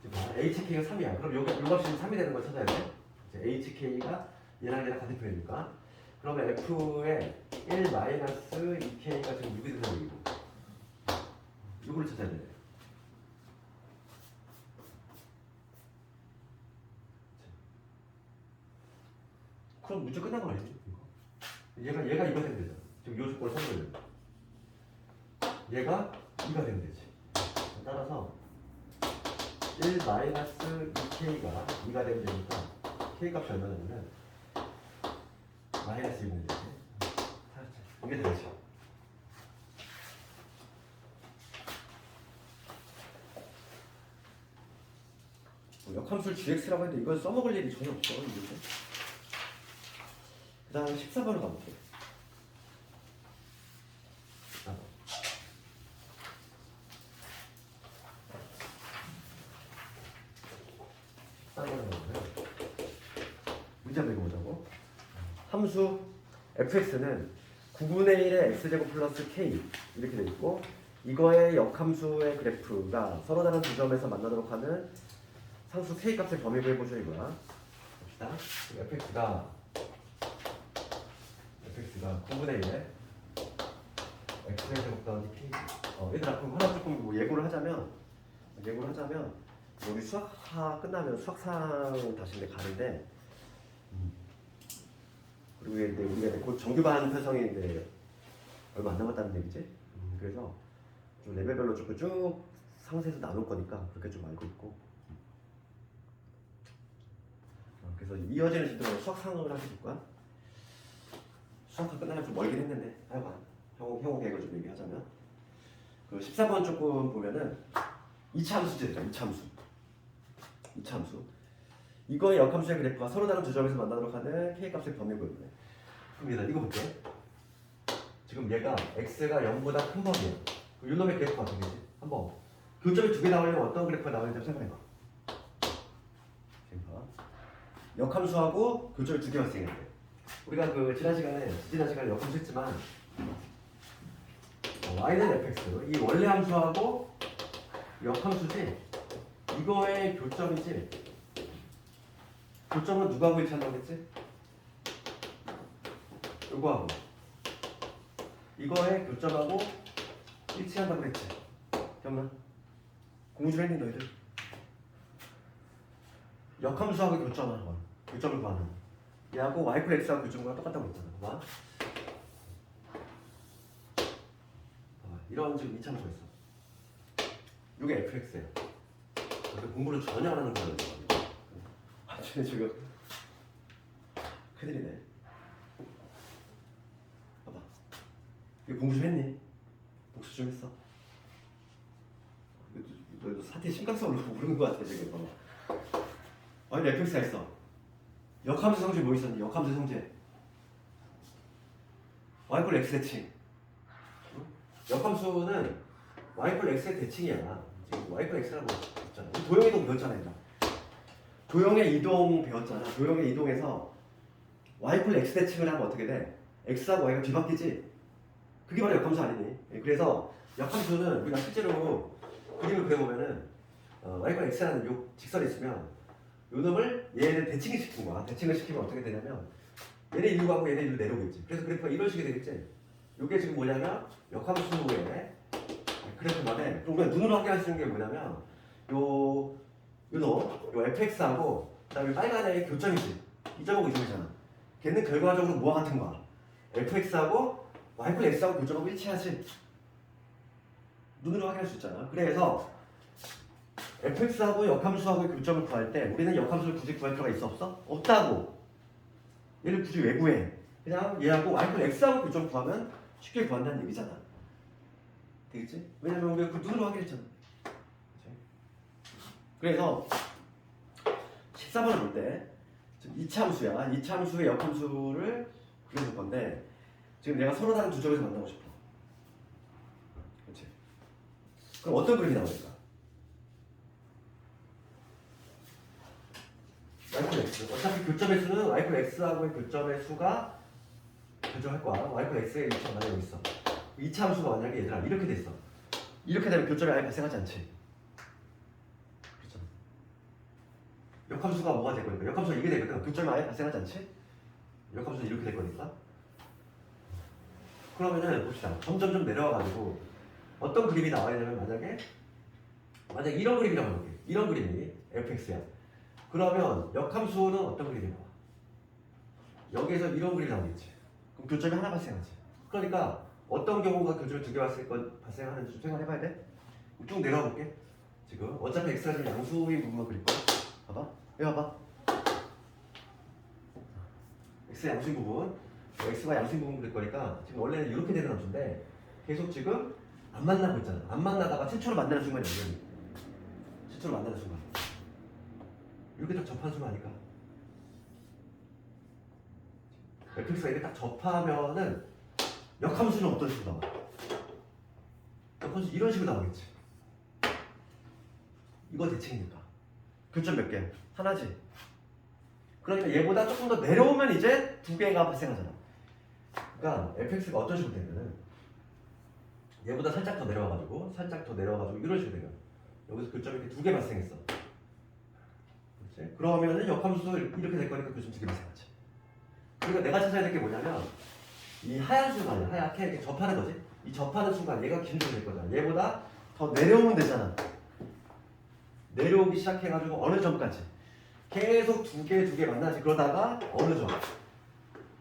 지금 hk가 3이야. 그럼 요 값이 3이 되는 걸 찾아야 돼. hk가 얘랑 같은 표현이니까. 그러면 f에 1 마이너스 2k가 지금 6이 되는 얘기고. 이거를 찾아야 돼. 그럼 문제 끝난 거 아니지? 얘가 이거 되면 되잖아. 지금 요 조건을 선택해야 돼. 얘가 2가 되면 되지. 따라서 1 마이너스 2k가 2가 되면 되니까 k 값이 얼마냐면 마이너스 2분의 1. 이게 되겠죠. 역함수를 gx라고 했는데 이걸 써먹을 일이 전혀 없어. 그 다음 14번으로 가볼게. 14번으로 가보면 문제 한번 읽어보자고. 함수 fx는 9분의 1의 x제곱 플러스 k 이렇게 돼 있고 이거의 역함수의 그래프가 서로 다른 두 점에서 만나도록 하는 상수 k 값의 범위 구해보죠 이거야. 봅시다. fx가 9분의 1에 x의 제곱 더하기 k. 얘들아 그럼 하나 조금 뭐 예고를 하자면 우리 수학하 끝나면 수학상 다시 가는데 그리고 이제 우리가 곧 정규반 편성인데 얼마 안 남았다는 얘기지. 그래서 좀 레벨별로 조금 쭉 상세해서 나눌 거니까 그렇게 좀 알고 있고. 그래서 이어지는 시간에 수학상을 하게 될 거야. 수학과 끝나면 좀 멀긴 했는데 하여간 형호 계획을 좀 얘기하자면 그 14번 조금 보면은 이차함수죠. 이차함수 이거의 역함수의 그래프가 서로 다른 두 점에서 만나도록 하는 K값의 범위 구여보네. 그럼 얘들아 이거 볼게. 지금 얘가 x가 0보다 큰 범위야. 이 놈의 그래프가 어떻게 되지? 한번 교점이 두 개 나오려면 어떤 그래프가 나오는지 생각해봐. 역함수하고 교점이 두 개 발생했대. 우리가 그 지난 시간에 역함수 했지만 y는 fx 이 원래 함수하고 역함수지 이거의 교점이지. 교점은 누구하고 일치한다고 했지? 요거하고 이거의 교점하고 일치한다고 했지. 기억나? 공부 좀 했니 너희들? 역함수하고 교점하는 거 교점을 구하는 얘하고 y 플 x하고 교점과 똑같다고 했잖아. 봐. 이런 지금 이차함수가 있어. 이게 fx야. 근데 공부를 전혀 안 하는 거야. 쟤 지금 큰일이네. 봐봐. 이거 공부 좀 했니? 복수 좀 했어? 너도 사태 심각성을 모르는 것 같아 지금. 봐봐. 아니 fx가 있어. 역함수 성질 뭐 있었니? 역함수 성질 y = x의 대칭. 역함수는 y = x의 대칭이야. 지금 y = x라고 했잖아. 도형의 이동 배웠잖아. 얘들아. 도형의 이동 배웠잖아. 도형의 이동에서 y = x 대칭을 하면 어떻게 돼? x하고 y가 뒤바뀌지? 그게 바로 역함수 아니니? 그래서 역함수는 우리가 실제로 그림을 그려보면은 y = x라는 요 직선이 있으면 요 놈을 얘를 대칭을 시킨 거야. 대칭을 시키면 어떻게 되냐면 얘네 일로 가고 얘네 일로 내려오겠지. 그래서 그래프가 이런 식이 되겠지. 요게 지금 뭐냐면 역함수의 그래프만에 우리가 눈으로 확인할 수 있는 게 뭐냐면 요 fx하고 그다음에 빨간의 교점이지. 이 점하고 이 점이잖아. 걔는 결과적으로 뭐와 같은 거야? fx하고 y = x하고 교점하고 일치하지. 눈으로 확인할 수 있잖아. 그래서 fx하고 역함수하고의 교점을 구할 때 우리는 역함수를 굳이 구할 필요가 있어 없어? 없다고. 얘를 굳이 왜 구해? 그냥 얘하고 y = x하고 교점 구하면 쉽게 구한다는 얘기잖아. 되겠지? 왜냐면 우리가 그 눈으로 확인했잖아. 그래서 14번을 볼 때 이차함수야. 이차함수의 역함수를 그려줄 건데 지금 내가 서로 다른 두 점에서 만나고 싶어. 그렇지? 그럼 어떤 그림이 나올까? y = x. 어차피 교점의 수는 y = x하고의 교점의 수가 교점할 거야. y = x의 위치가 만약에 여기 있어. 이차함수가 만약에 얘들아 이렇게 됐어. 이렇게 되면 교점이 아예 발생하지 않지. 그렇죠? 역함수가 뭐가 될 거니까? 역함수가 이게 되거든. 교점이 아예 발생하지 않지? 역함수는 이렇게 될 거니까. 그러면은 봅시다. 점점 내려와가지고 어떤 그림이 나와야 되냐면 만약에 이런 그림이라고 해볼게. 이런 그림이 fx야. 그러면 역함수는 어떤 그림이 나와? 여기에서 이런 그림이 나오겠지. 그럼 교점이 하나 발생하지. 그러니까 어떤 경우가 교점이 두 개 발생하는지 좀 생각해봐야 돼. 쭉 내려와 볼게. 지금 어차피 x가 지금 양수인 부분만 그릴 거야. 봐봐. 여기 봐봐. x의 양수인 부분. x가 양수인 부분 그릴 거니까 지금 원래는 이렇게 되는 함수인데 계속 지금 안 만나고 있잖아. 안 만나다가 최초로 만나는 순간이 언제니? 최초로 만나는 순간. 이렇게 딱 접한 순간이니까. fx가 이렇게 딱 접하면은 역함수는 어떤 식으로 나와? 역함수 이런 식으로 나오겠지. 이거 대칭이니까. 교점 몇 개? 하나지. 그러니까 얘보다 조금 더 내려오면 이제 두 개가 발생하잖아. 그러니까 fx가 어떤 식으로 되면은 얘보다 살짝 더 내려와가지고 이런 식으로 되면 여기서 교점이 이렇게 두 개 발생했어. 그렇지? 그러면은 역함수 이렇게 될 거니까 교점 두 개 발생하지. 그러니까 내가 찾아야 될 게 뭐냐면 이 하얀 순간이야. 하얗게 이렇게 접하는 거지. 이 접하는 순간 얘가 길어져 될 거잖아. 얘보다 더 내려오면 되잖아. 내려오기 시작해가지고 어느 점까지 계속 두 개 만나지. 그러다가 어느 점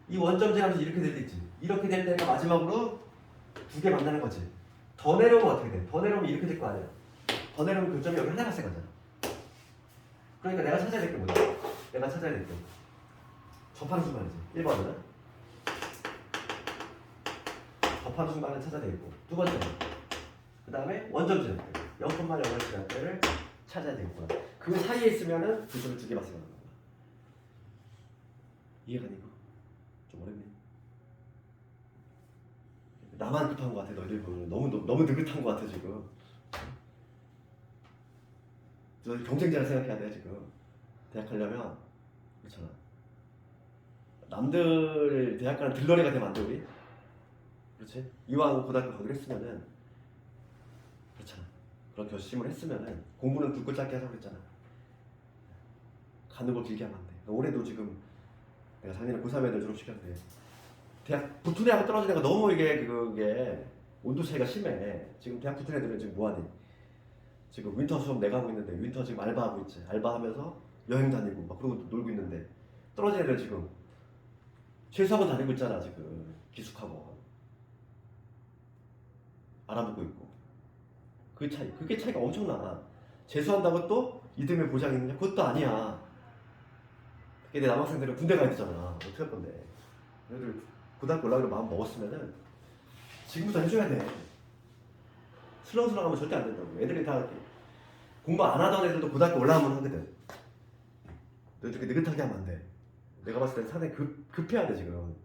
이 원점 지나면서 이렇게 될 때 있지. 이렇게 될 때가 마지막으로 두 개 만나는 거지. 더 내려오면 어떻게 돼? 더 내려오면 이렇게 될 거 아니야. 더 내려오면 교점이 여기 하나 발생하잖아. 그러니까 내가 찾아야 될 게 뭐야? 내가 찾아야 될 게 접하는 순간이지. 1번은 접하는 순간을 찾아내고 두 번째는 그 다음에 원점 지점대 0,0을 지점대를 찾아야 되겠구나. 그 사이에 있으면은 교점을 두 개 발생하는 거야. 이해가 되고 좀 어렵네. 나만 급한 것 같아. 너희들 보면 너무 느긋한 것 같아 지금. 너희 경쟁자를 생각해야 돼 지금. 대학 가려면 그렇잖아. 남들 대학 가는 들러리가 되면 안 돼 우리. 그렇지? 이왕 고등학교 가기로 했으면은 그렇잖아. 그런 결심을 했으면은 공부는 굵고 짧게 하자고 그랬잖아. 가는 거 길게 하면 안 돼. 올해도 지금 내가 작년에 고3 애들 졸업시켰는데 대학 붙은 애하고 떨어진 애가 너무 이게 그게 온도 차이가 심해. 지금 대학 붙은 애들은 지금 뭐하니? 지금 윈터 수업 내가 하고 있는데 윈터 지금 알바하고 있지. 알바하면서 여행 다니고 막 그러고 놀고 있는데 떨어진 애들 지금 최수학원 다니고 있잖아 지금. 기숙학원 알아보고 있고. 그 차이, 그게 차이가 엄청나. 재수한다고 또 이듬해 보장이 있느냐? 그것도 아니야. 내 남학생들은 군대 가야 되잖아. 어떻게 할 건데? 얘들 고등학교 올라가기로 마음 먹었으면은 지금부터 해줘야 돼. 슬렁슬렁하면 절대 안 된다고. 애들이 다 공부 안 하던 애들도 고등학교 올라가면 하거든. 너 이렇게 느긋하게 하면 안 돼. 내가 봤을 때 상당히 급해야 돼 지금.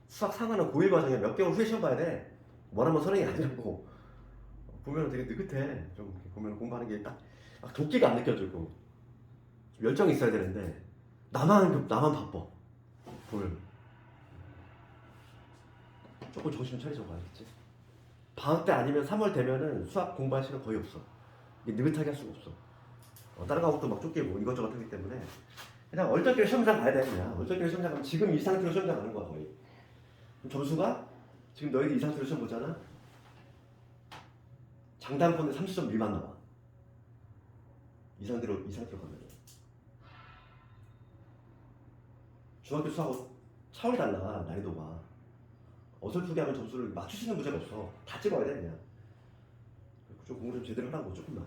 수학 상하는 고1 과정에 몇 개월 후에 시험 봐야 돼. 뭐라면 선행이 아니라고. 보면 되게 느긋해. 좀 보면 공부하는 게 딱 막 도끼가 안 느껴지고 좀 열정이 있어야 되는데 나만 바빠. 보면 조금 정신 좀 차리자고 알겠지? 방학 때 아니면 3월 되면은 수학 공부할 시간 거의 없어. 이게 느긋하게 할 수가 없어. 다른 과목도 막 쫓기고 이것저것 하기 때문에 그냥 얼떨결에 시험장 가야 돼. 그냥 얼떨결에 시험장 가면 지금 이 상태로 시험장 가는 거야 거의. 그럼 점수가 지금 너희들 이 상태로 시험 보잖아. 장단권에 30점 미만 나와. 이 상태로 가면. 중학교 수학하고 차원이 달라 난이도가. 어설프게 하면 점수를 맞출 수 있는 문제가 없어. 다 찍어야 돼 그냥. 좀 공부 좀 제대로 하라고 조금만.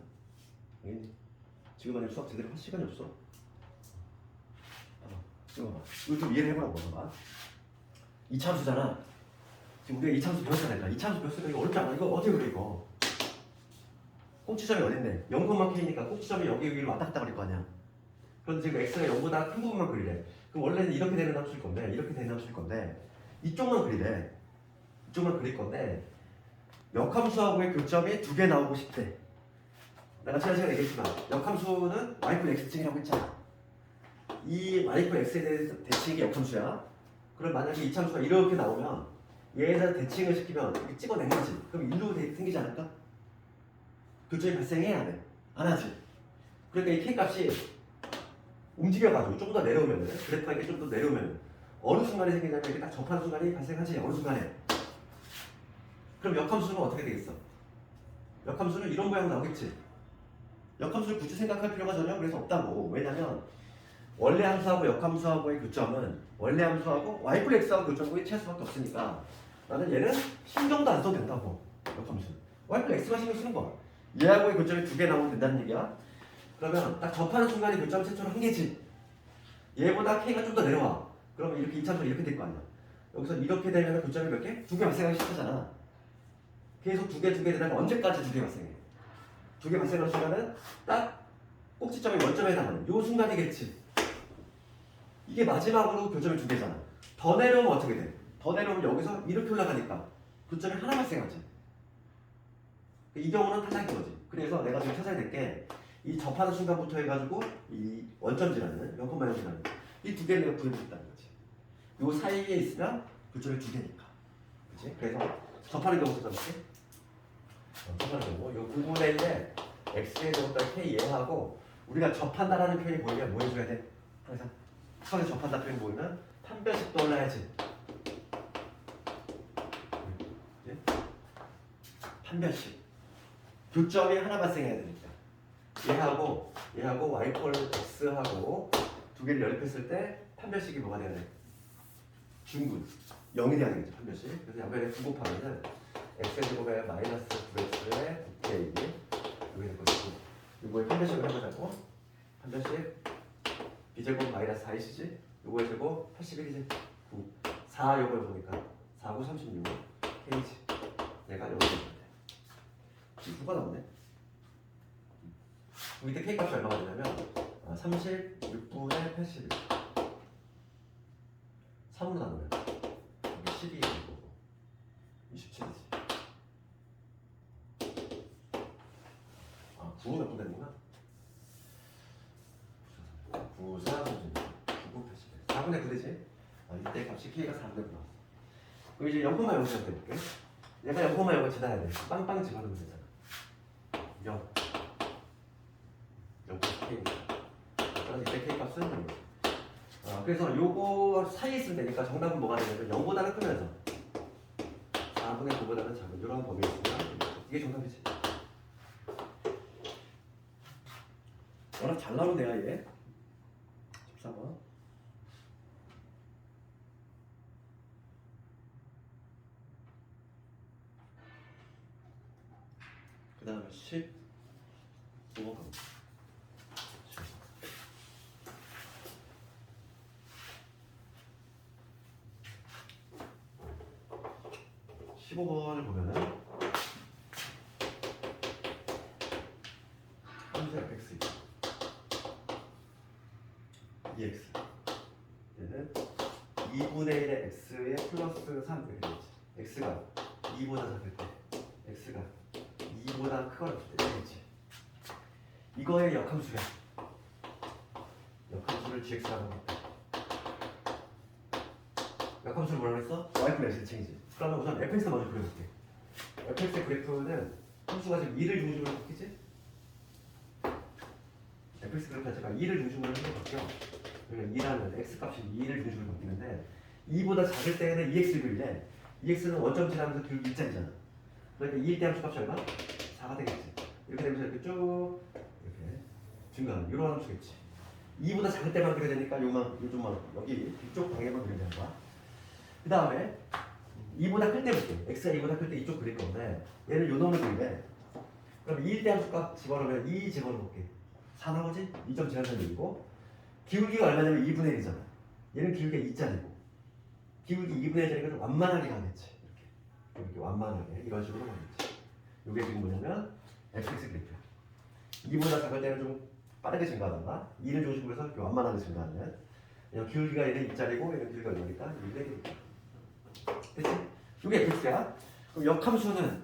알겠니? 지금 아니면 수학 제대로 할 시간이 없어. 이거 봐. 이거 좀 이해를 해보라고 봐봐. 이차함수잖아. 지금 우리가 이차함수 배웠잖아. 이차함수 배웠으니까 이거 어렵지 않아. 이거 어떻게 그래 이거. 꼭지점이 어딘데? 0,k니까 꼭지점이 여기로 왔다 갔다 그릴 거 아니야. 그런데 지금 x가 0보다 큰 부분만 그리래. 그럼 원래는 이렇게 되는 함수일 건데 이렇게 되는 함수일 건데 이쪽만 그리래. 이쪽만 그릴 건데 역함수하고의 교점이 두 개 나오고 싶대. 내가 지난 시간에 얘기했지만 역함수는 y플 x층이라고 했잖아. 이 y플 x에 대해서 대칭이 역함수야. 그럼 만약에 이차함수가 이렇게 나오면 얘에다 대칭을 시키면 이렇게 찍어낸 거지. 그럼 일로 생기지 않을까? 교점이 발생해야 돼. 안 하지. 그러니까 이 k 값이 움직여가지고 조금 더 내려오면은 그래프가 좀 더 내려오면 어느 순간에 생기냐면 이렇게 딱 접하는 순간이 발생하지. 어느 순간에. 그럼 역함수는 어떻게 되겠어? 역함수는 이런 모양 나오겠지. 역함수를 굳이 생각할 필요가 전혀 그래서 없다고. 왜냐면 원래 함수하고 역함수하고의 교점은 원래 함수하고 y플 x하고 교점이 취할 수밖에 없으니까 나는 얘는 신경도 안 써도 된다고. 역함수 y플 x만 신경 쓰는 거야. 얘하고의 교점이 두 개 나오면 된다는 얘기야. 그러면 딱 접하는 순간에 교점 최초로 한 개지. 얘보다 k가 좀 더 내려와. 그러면 이렇게 이차함수가 이렇게 될 거 아니야. 여기서 이렇게 되면 교점이 몇 개? 두 개 발생하기 시작하잖아. 계속 두 개 되다가 언제까지 두 개 발생해? 두 개 발생하는 순간은 딱 꼭지점이 원점에 해당하는 요 순간이겠지. 이게 마지막으로 교점이 두 개잖아. 더 내려오면 어떻게 돼? 더 내려오면 여기서 이렇게 올라가니까 교점이 하나 발생하지. 이 경우는 타작인 거지. 그래서 내가 지금 찾아야 될 게 이 접하는 순간부터 해가지고 이 원점지라는 0,0이라는 이 두 개를 내가 구해보겠다는 거지. 요 사이에 있으면 교점이 두 개니까. 그치? 그래서 접하는 경우부터 잡을게. 접하는 경우 요 부분에 있는 x의 제곱과 k 얘하고 우리가 접한다라는 표현이 보이면 뭐 해줘야 돼? 항상 수학에서 접한다 표현이 보이면 판별식 떠올라야지. 판별식. 교점이 하나 발생해야 되니까. 얘하고 y꼴 x하고 두 개를 연립했을 때 판별식이 뭐가 돼야 돼? 중분. 0이 돼야 되겠죠, 판별식. 그래서 양변에 9 곱하면은 x제곱에 마이너스 9x에 9k 이게 될 것이고 이거의 판별식을 해보자고. 판별식 b제곱 마이너스 4이시지? 요거의 제곱 81이지? 9 4 요걸 보니까 4, 9, 36 K지. 얘가 여기 있는데 누가 나오네? 밑에 K 값이 얼마가 되냐면 36분의 81 3으로 나누면 여기 12이 되고 27이지. 9는 몇 분 되는구나. 9, 4, 36 9, 81 4분의 9되지? 이때 값이 K가 4분의 9 나왔어. 그럼 이제 0,0을 해볼게. 얘가 0,0을 지나야 돼. 빵빵 집어넣으면 되잖아. 0 K니까. 그래서 이때 K 값은 0이지. 그래서 요거 사이에 있으면 되니까 정답은 뭐가 되냐면 0보다는 크면서 4분의 9보다는 작은 이런 범위에 있으면 이게 정답이지. 워낙 잘 나오는 애야 얘. 14번. 그 다음에 15번 갑니다. 15번을 보면은 함수 fx 2x 얘는 2분의 1의 x에 플러스 3 이렇게 되겠지. x가 2보다 작을 때 x가 2보다 크거나 될 때 되겠지. 이거의 역함수야. 역함수를 gx라고 합니다. 역함수를 뭐라고 했어? y표 x를 챙기지. 그러면 우선 fx 먼저 그려볼게. fx의 그래프는 함수가 지금 2를 중심으로 바뀌지? fx 그래프 자체가 2를 중심으로 해서 바뀌어. 그러니까 2라는 x값이 2를 중심으로 바뀌는데 2보다 작을 때에는 2x를 그리래. 2x는 원점 지나면서 기울기 2짜리잖아. 그러니까 2일 때 함수값이 얼마? 4가 되겠지. 이렇게 되면서 이렇게 쭉 이렇게 증가하는 이런 함수겠지. 2보다 작을 때만 그려야 되니까 요즘만 여기 이쪽 방향만 그려야 되는 거야. 그 다음에 2보다 클 때 볼게. x가 2보다 클 때 이쪽 그릴 건데 얘는 요 놈을 그리래. 그럼 2일 때 함수값 집어넣으면 2 집어넣을게. 4 나오지? 2점 제한선 얘기고 기울기가 얼마냐면 2분의 1이잖아. 얘는 기울기가 2짜리고 기울기 2분의 1짜리가 좀 완만하게 가겠지. 이렇게 완만하게 이런 식으로 가겠지. 이게 지금 뭐냐면 fx 그래프야. 2보다 작을 때는 좀 빠르게 증가하다가 2를 중심으로 해서 이렇게 완만하게 증가하는. 그냥 기울기가 얘는 2짜리고 얘는 기울기가 얼마니까 2분의 1이니까. 됐지? 이게 fx야. 그럼 역함수는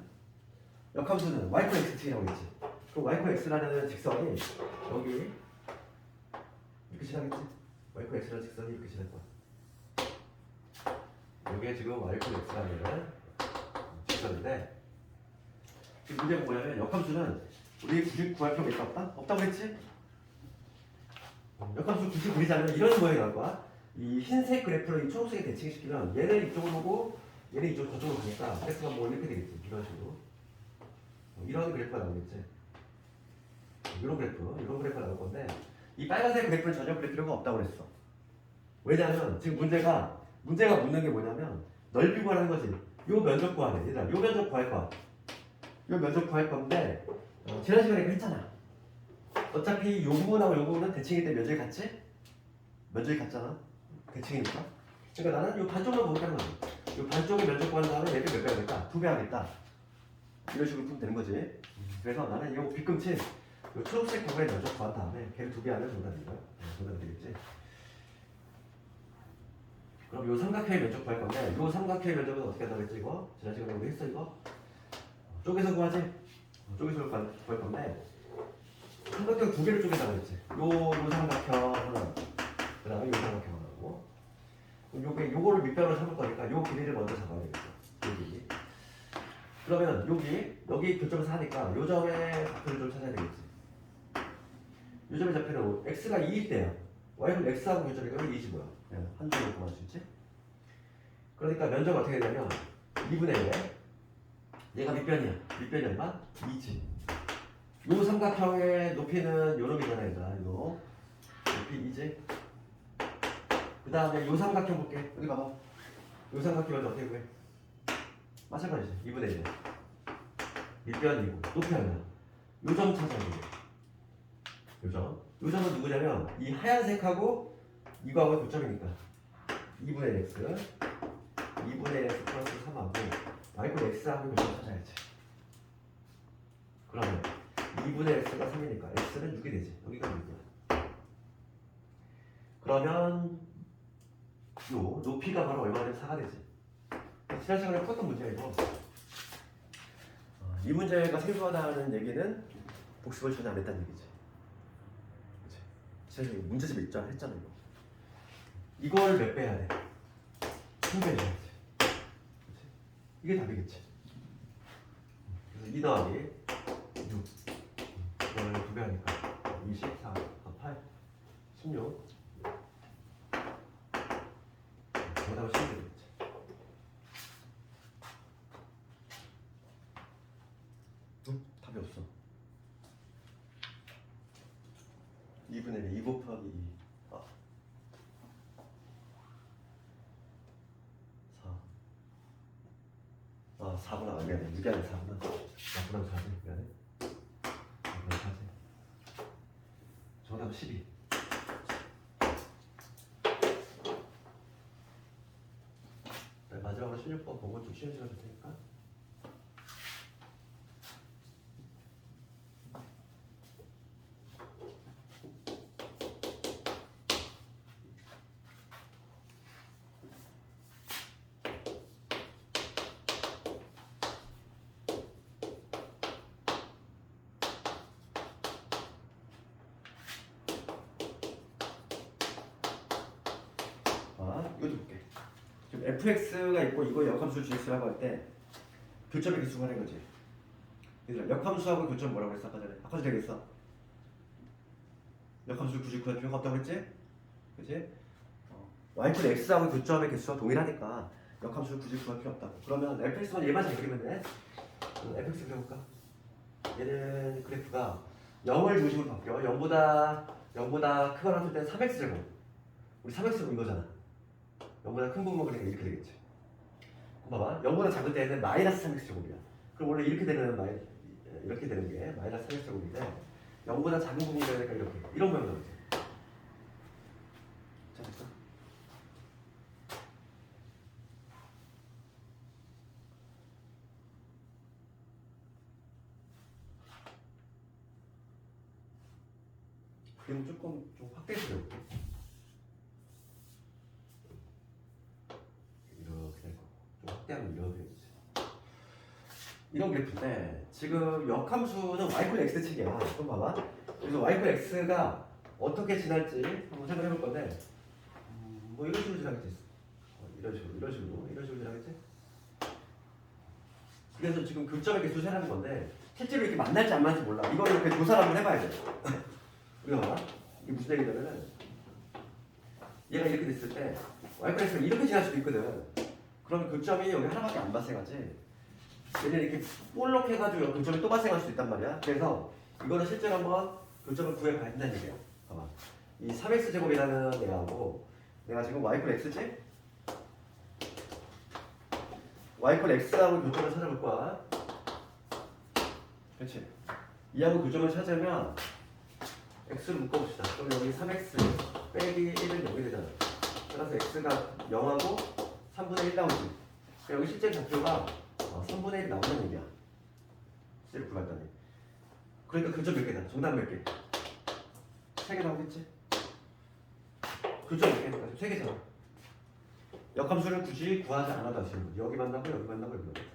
y코 xt라고 했지. 그럼 y코 x라는 직선이 여기 이렇게 지나겠지? y코 x라는 직선이 이렇게 지날 거야. 이게 지금 y코 x라는 직선인데 지금 문제가 뭐냐면 역함수는 우리 구할 필요가 있다 없다? 없다고 했지? 역함수 굳이 그리자면 이런 모양이 나올 거야. 이 흰색 그래프를 이 초록색에 대칭시키면 얘는 이쪽으로 오고 얘는 이쪽 저쪽으로 가니까 x가 뭐 이렇게 되겠지. 이런 식으로 이런 그래프가 나오겠지. 이런 그래프가 나올 건데 이 빨간색 그래프는 전혀 그릴 필요가 없다고 그랬어. 왜냐하면 지금 문제가 묻는 게 뭐냐면 넓이 구하는 거지. 요 면적 구하네. 얘들아, 요 면적 구할 거야. 요 면적 구할 건데 지난 시간에 했잖아. 어차피 요 부분하고 요 부분은 대칭일 때 면적이 같지? 면적이 같잖아. 대칭이니까. 그러니까 나는 요 반쪽만 보겠다는 거지. 요 반쪽의 면적 구한 다음에 얘를 몇 배 하겠다? 2배 하겠다. 이런 식으로 풀면 되는 거지. 그래서 나는 요 뒤꿈치 요 초록색 부분의 면적 구한 다음에 걔를 2배 하면 정답인 거야. 정답이 되겠지. 그럼 요 삼각형의 면적 구할 건데 요 삼각형의 면적은 어떻게 한다고 했지 이거? 지난 시간에 우리 했어 이거? 쪼개서 구하지? 쪼개서 구할 건데 삼각형 2개를 쪼개자고 했지. 요 삼각형 하나 그 다음에 요 삼각형 하나고 요거를 밑변으로 삼을 거니까 요 길이를 먼저 잡아야 되겠어. 요 길이. 그러면 여기 교점에서 하니까 요 점의 좌표를 좀 찾아야 되겠지. 요 점의 좌표는 x가 2일 때야. y는 x하고 교점이니까 2지 뭐야. 한 줄로 구할 수 있지. 그러니까 면적 어떻게 되냐면 2분의 1에 얘가 밑변이야. 밑변이 얼마? 2지. 요 삼각형의 높이는 요 놈이잖아 얘들아. 이거 높이 2지. 그 다음에 요 삼각형 볼게. 여기 봐봐. 요 삼각형 먼저 어떻게 구해? 마찬가지지. 2분의 1에 밑변이고 높이 얼마? 요 점 찾아야 돼. 요 점은 누구냐면 이 하얀색하고 이거하고 교점이니까 2분의 x 2분의 x 플러스 3하고 y꼴 x하고 교점을 찾아야지. 그러면 2분의 x가 3이니까 x는 6이 되지. 여기가 6이야. 그러면 요 높이가 바로 얼마 되면 4가 되지. 지난 시간에 풀었던 문제야 이거. 이 문제가 생소하다는 얘기는 복습을 전혀 안 했다는 얘기지. 그치? 지난 시간에 문제집 있잖아 했잖아 이거. 이걸 몇 배 해야 돼? 3배 해야지. 그치? 이게 답이겠지. 그래서 2 더하기 6 이거를 2배 하니까 24, 8, 16 정답은 10배 되겠지. 응? 답이 없어. 2분의 2 곱하기 2 4구나. 미안해. 6이 아니라 4구나. 4구나 4지. 미안해. 4구나 4지. 정답은 12. 네, 마지막으로 16번 보고 좀 쉬운 시간 줄 테니까. 이것도 볼게. 지금 fx가 있고 이거 역함수 gx라고 할 때 교점의 개수가 하는 거지. 얘들아 역함수하고 교점 뭐라고 했어? 아까 전에 아까 전에 얘기했어. 역함수를 굳이 구할 필요가 없다고 했지? 그치? y플 x하고 교점의 개수가 동일하니까 역함수를 굳이 구할 필요 없다고. 그러면 fx만 얘만 잘 그리면 돼. fx 그려볼까? 얘는 그래프가 0을 중심으로 바뀌어. 0보다 크거나 같을 때 3x제곱. 우리 3x제곱 이거잖아. 0보다 큰 부분 그러니까 이렇게 되겠지. 봐봐. 0보다 작을 때는 마이너스 3x제곱이야. 그럼 원래 이렇게 되는 이렇게 되는 게 마이너스 3x제곱인데 0보다 작은 부분이 되니까 이렇게 이런 모양 나오지. 자, 됐어. 그림 조금 좀 확대해서 해볼게. 이렇게 되고 좀 확대하면 이렇게 되겠지. 이런 그래프인데 지금 역함수는 y플 x 측이야. 좀 봐봐. 그래서 y플 x가 어떻게 지날지 한번 생각해 볼 건데 뭐 이런 식으로 지나겠지. 이런 식으로 지나겠지. 그래서 지금 교점의 개수 세라는 건데 실제로 이렇게 만날지 안 만날지 몰라. 이걸 이렇게 조사를 한번 해봐야 돼. 우리가 봐봐. 이게 무슨 얘기냐면은 얘가 이렇게 됐을 때 y플 x가 이렇게 지날 수도 있거든. 그럼 교점이 여기 하나밖에 안 발생하지. 얘는 이렇게 볼록 해가지고 교점이 또 발생할 수도 있단 말이야. 그래서 이거는 실제로 한번 교점을 구해봐야 된다는 얘기야. 봐봐. 이 3x제곱이라는 애하고 내가 지금 y플 x지? y플 x하고 교점을 찾아볼 거야. 그렇지? 이하고 교점을 찾으면 x를 묶어봅시다. 그럼 여기 3x 빼기 1은 0이 되잖아. 따라서 x가 0하고 3분의 1 나오지. 여기 실제 좌표가 3분의 1이 나온다는 얘기야. 실제로 구했더니. 그러니까 교점 몇 개다? 정답 몇 개? 3개 나오겠지? 교점 몇 개니까 3개잖아. 역함수를 굳이 구하지 않아도 하시는 거지. 여기 만나고 여기 만나고 여기 만나고.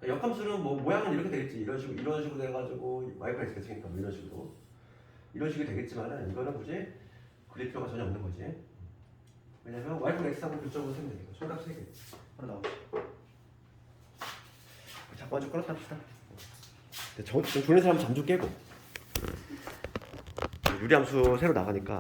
역함수는 뭐 모양은 이렇게 되겠지. 이런 식으로 돼가지고 y가 x가 생기니까 뭐 이런 식이 되겠지만은 이거는 굳이 그릴 필요가 전혀 없는 거지. 왜냐면 y가 x하고 교점으로 세면 되니까 손각 3개 하나 나오지. 자꾸 아주 끌었다 합시다. 졸린 사람 잠 좀 깨고 유리함수 새로 나가니까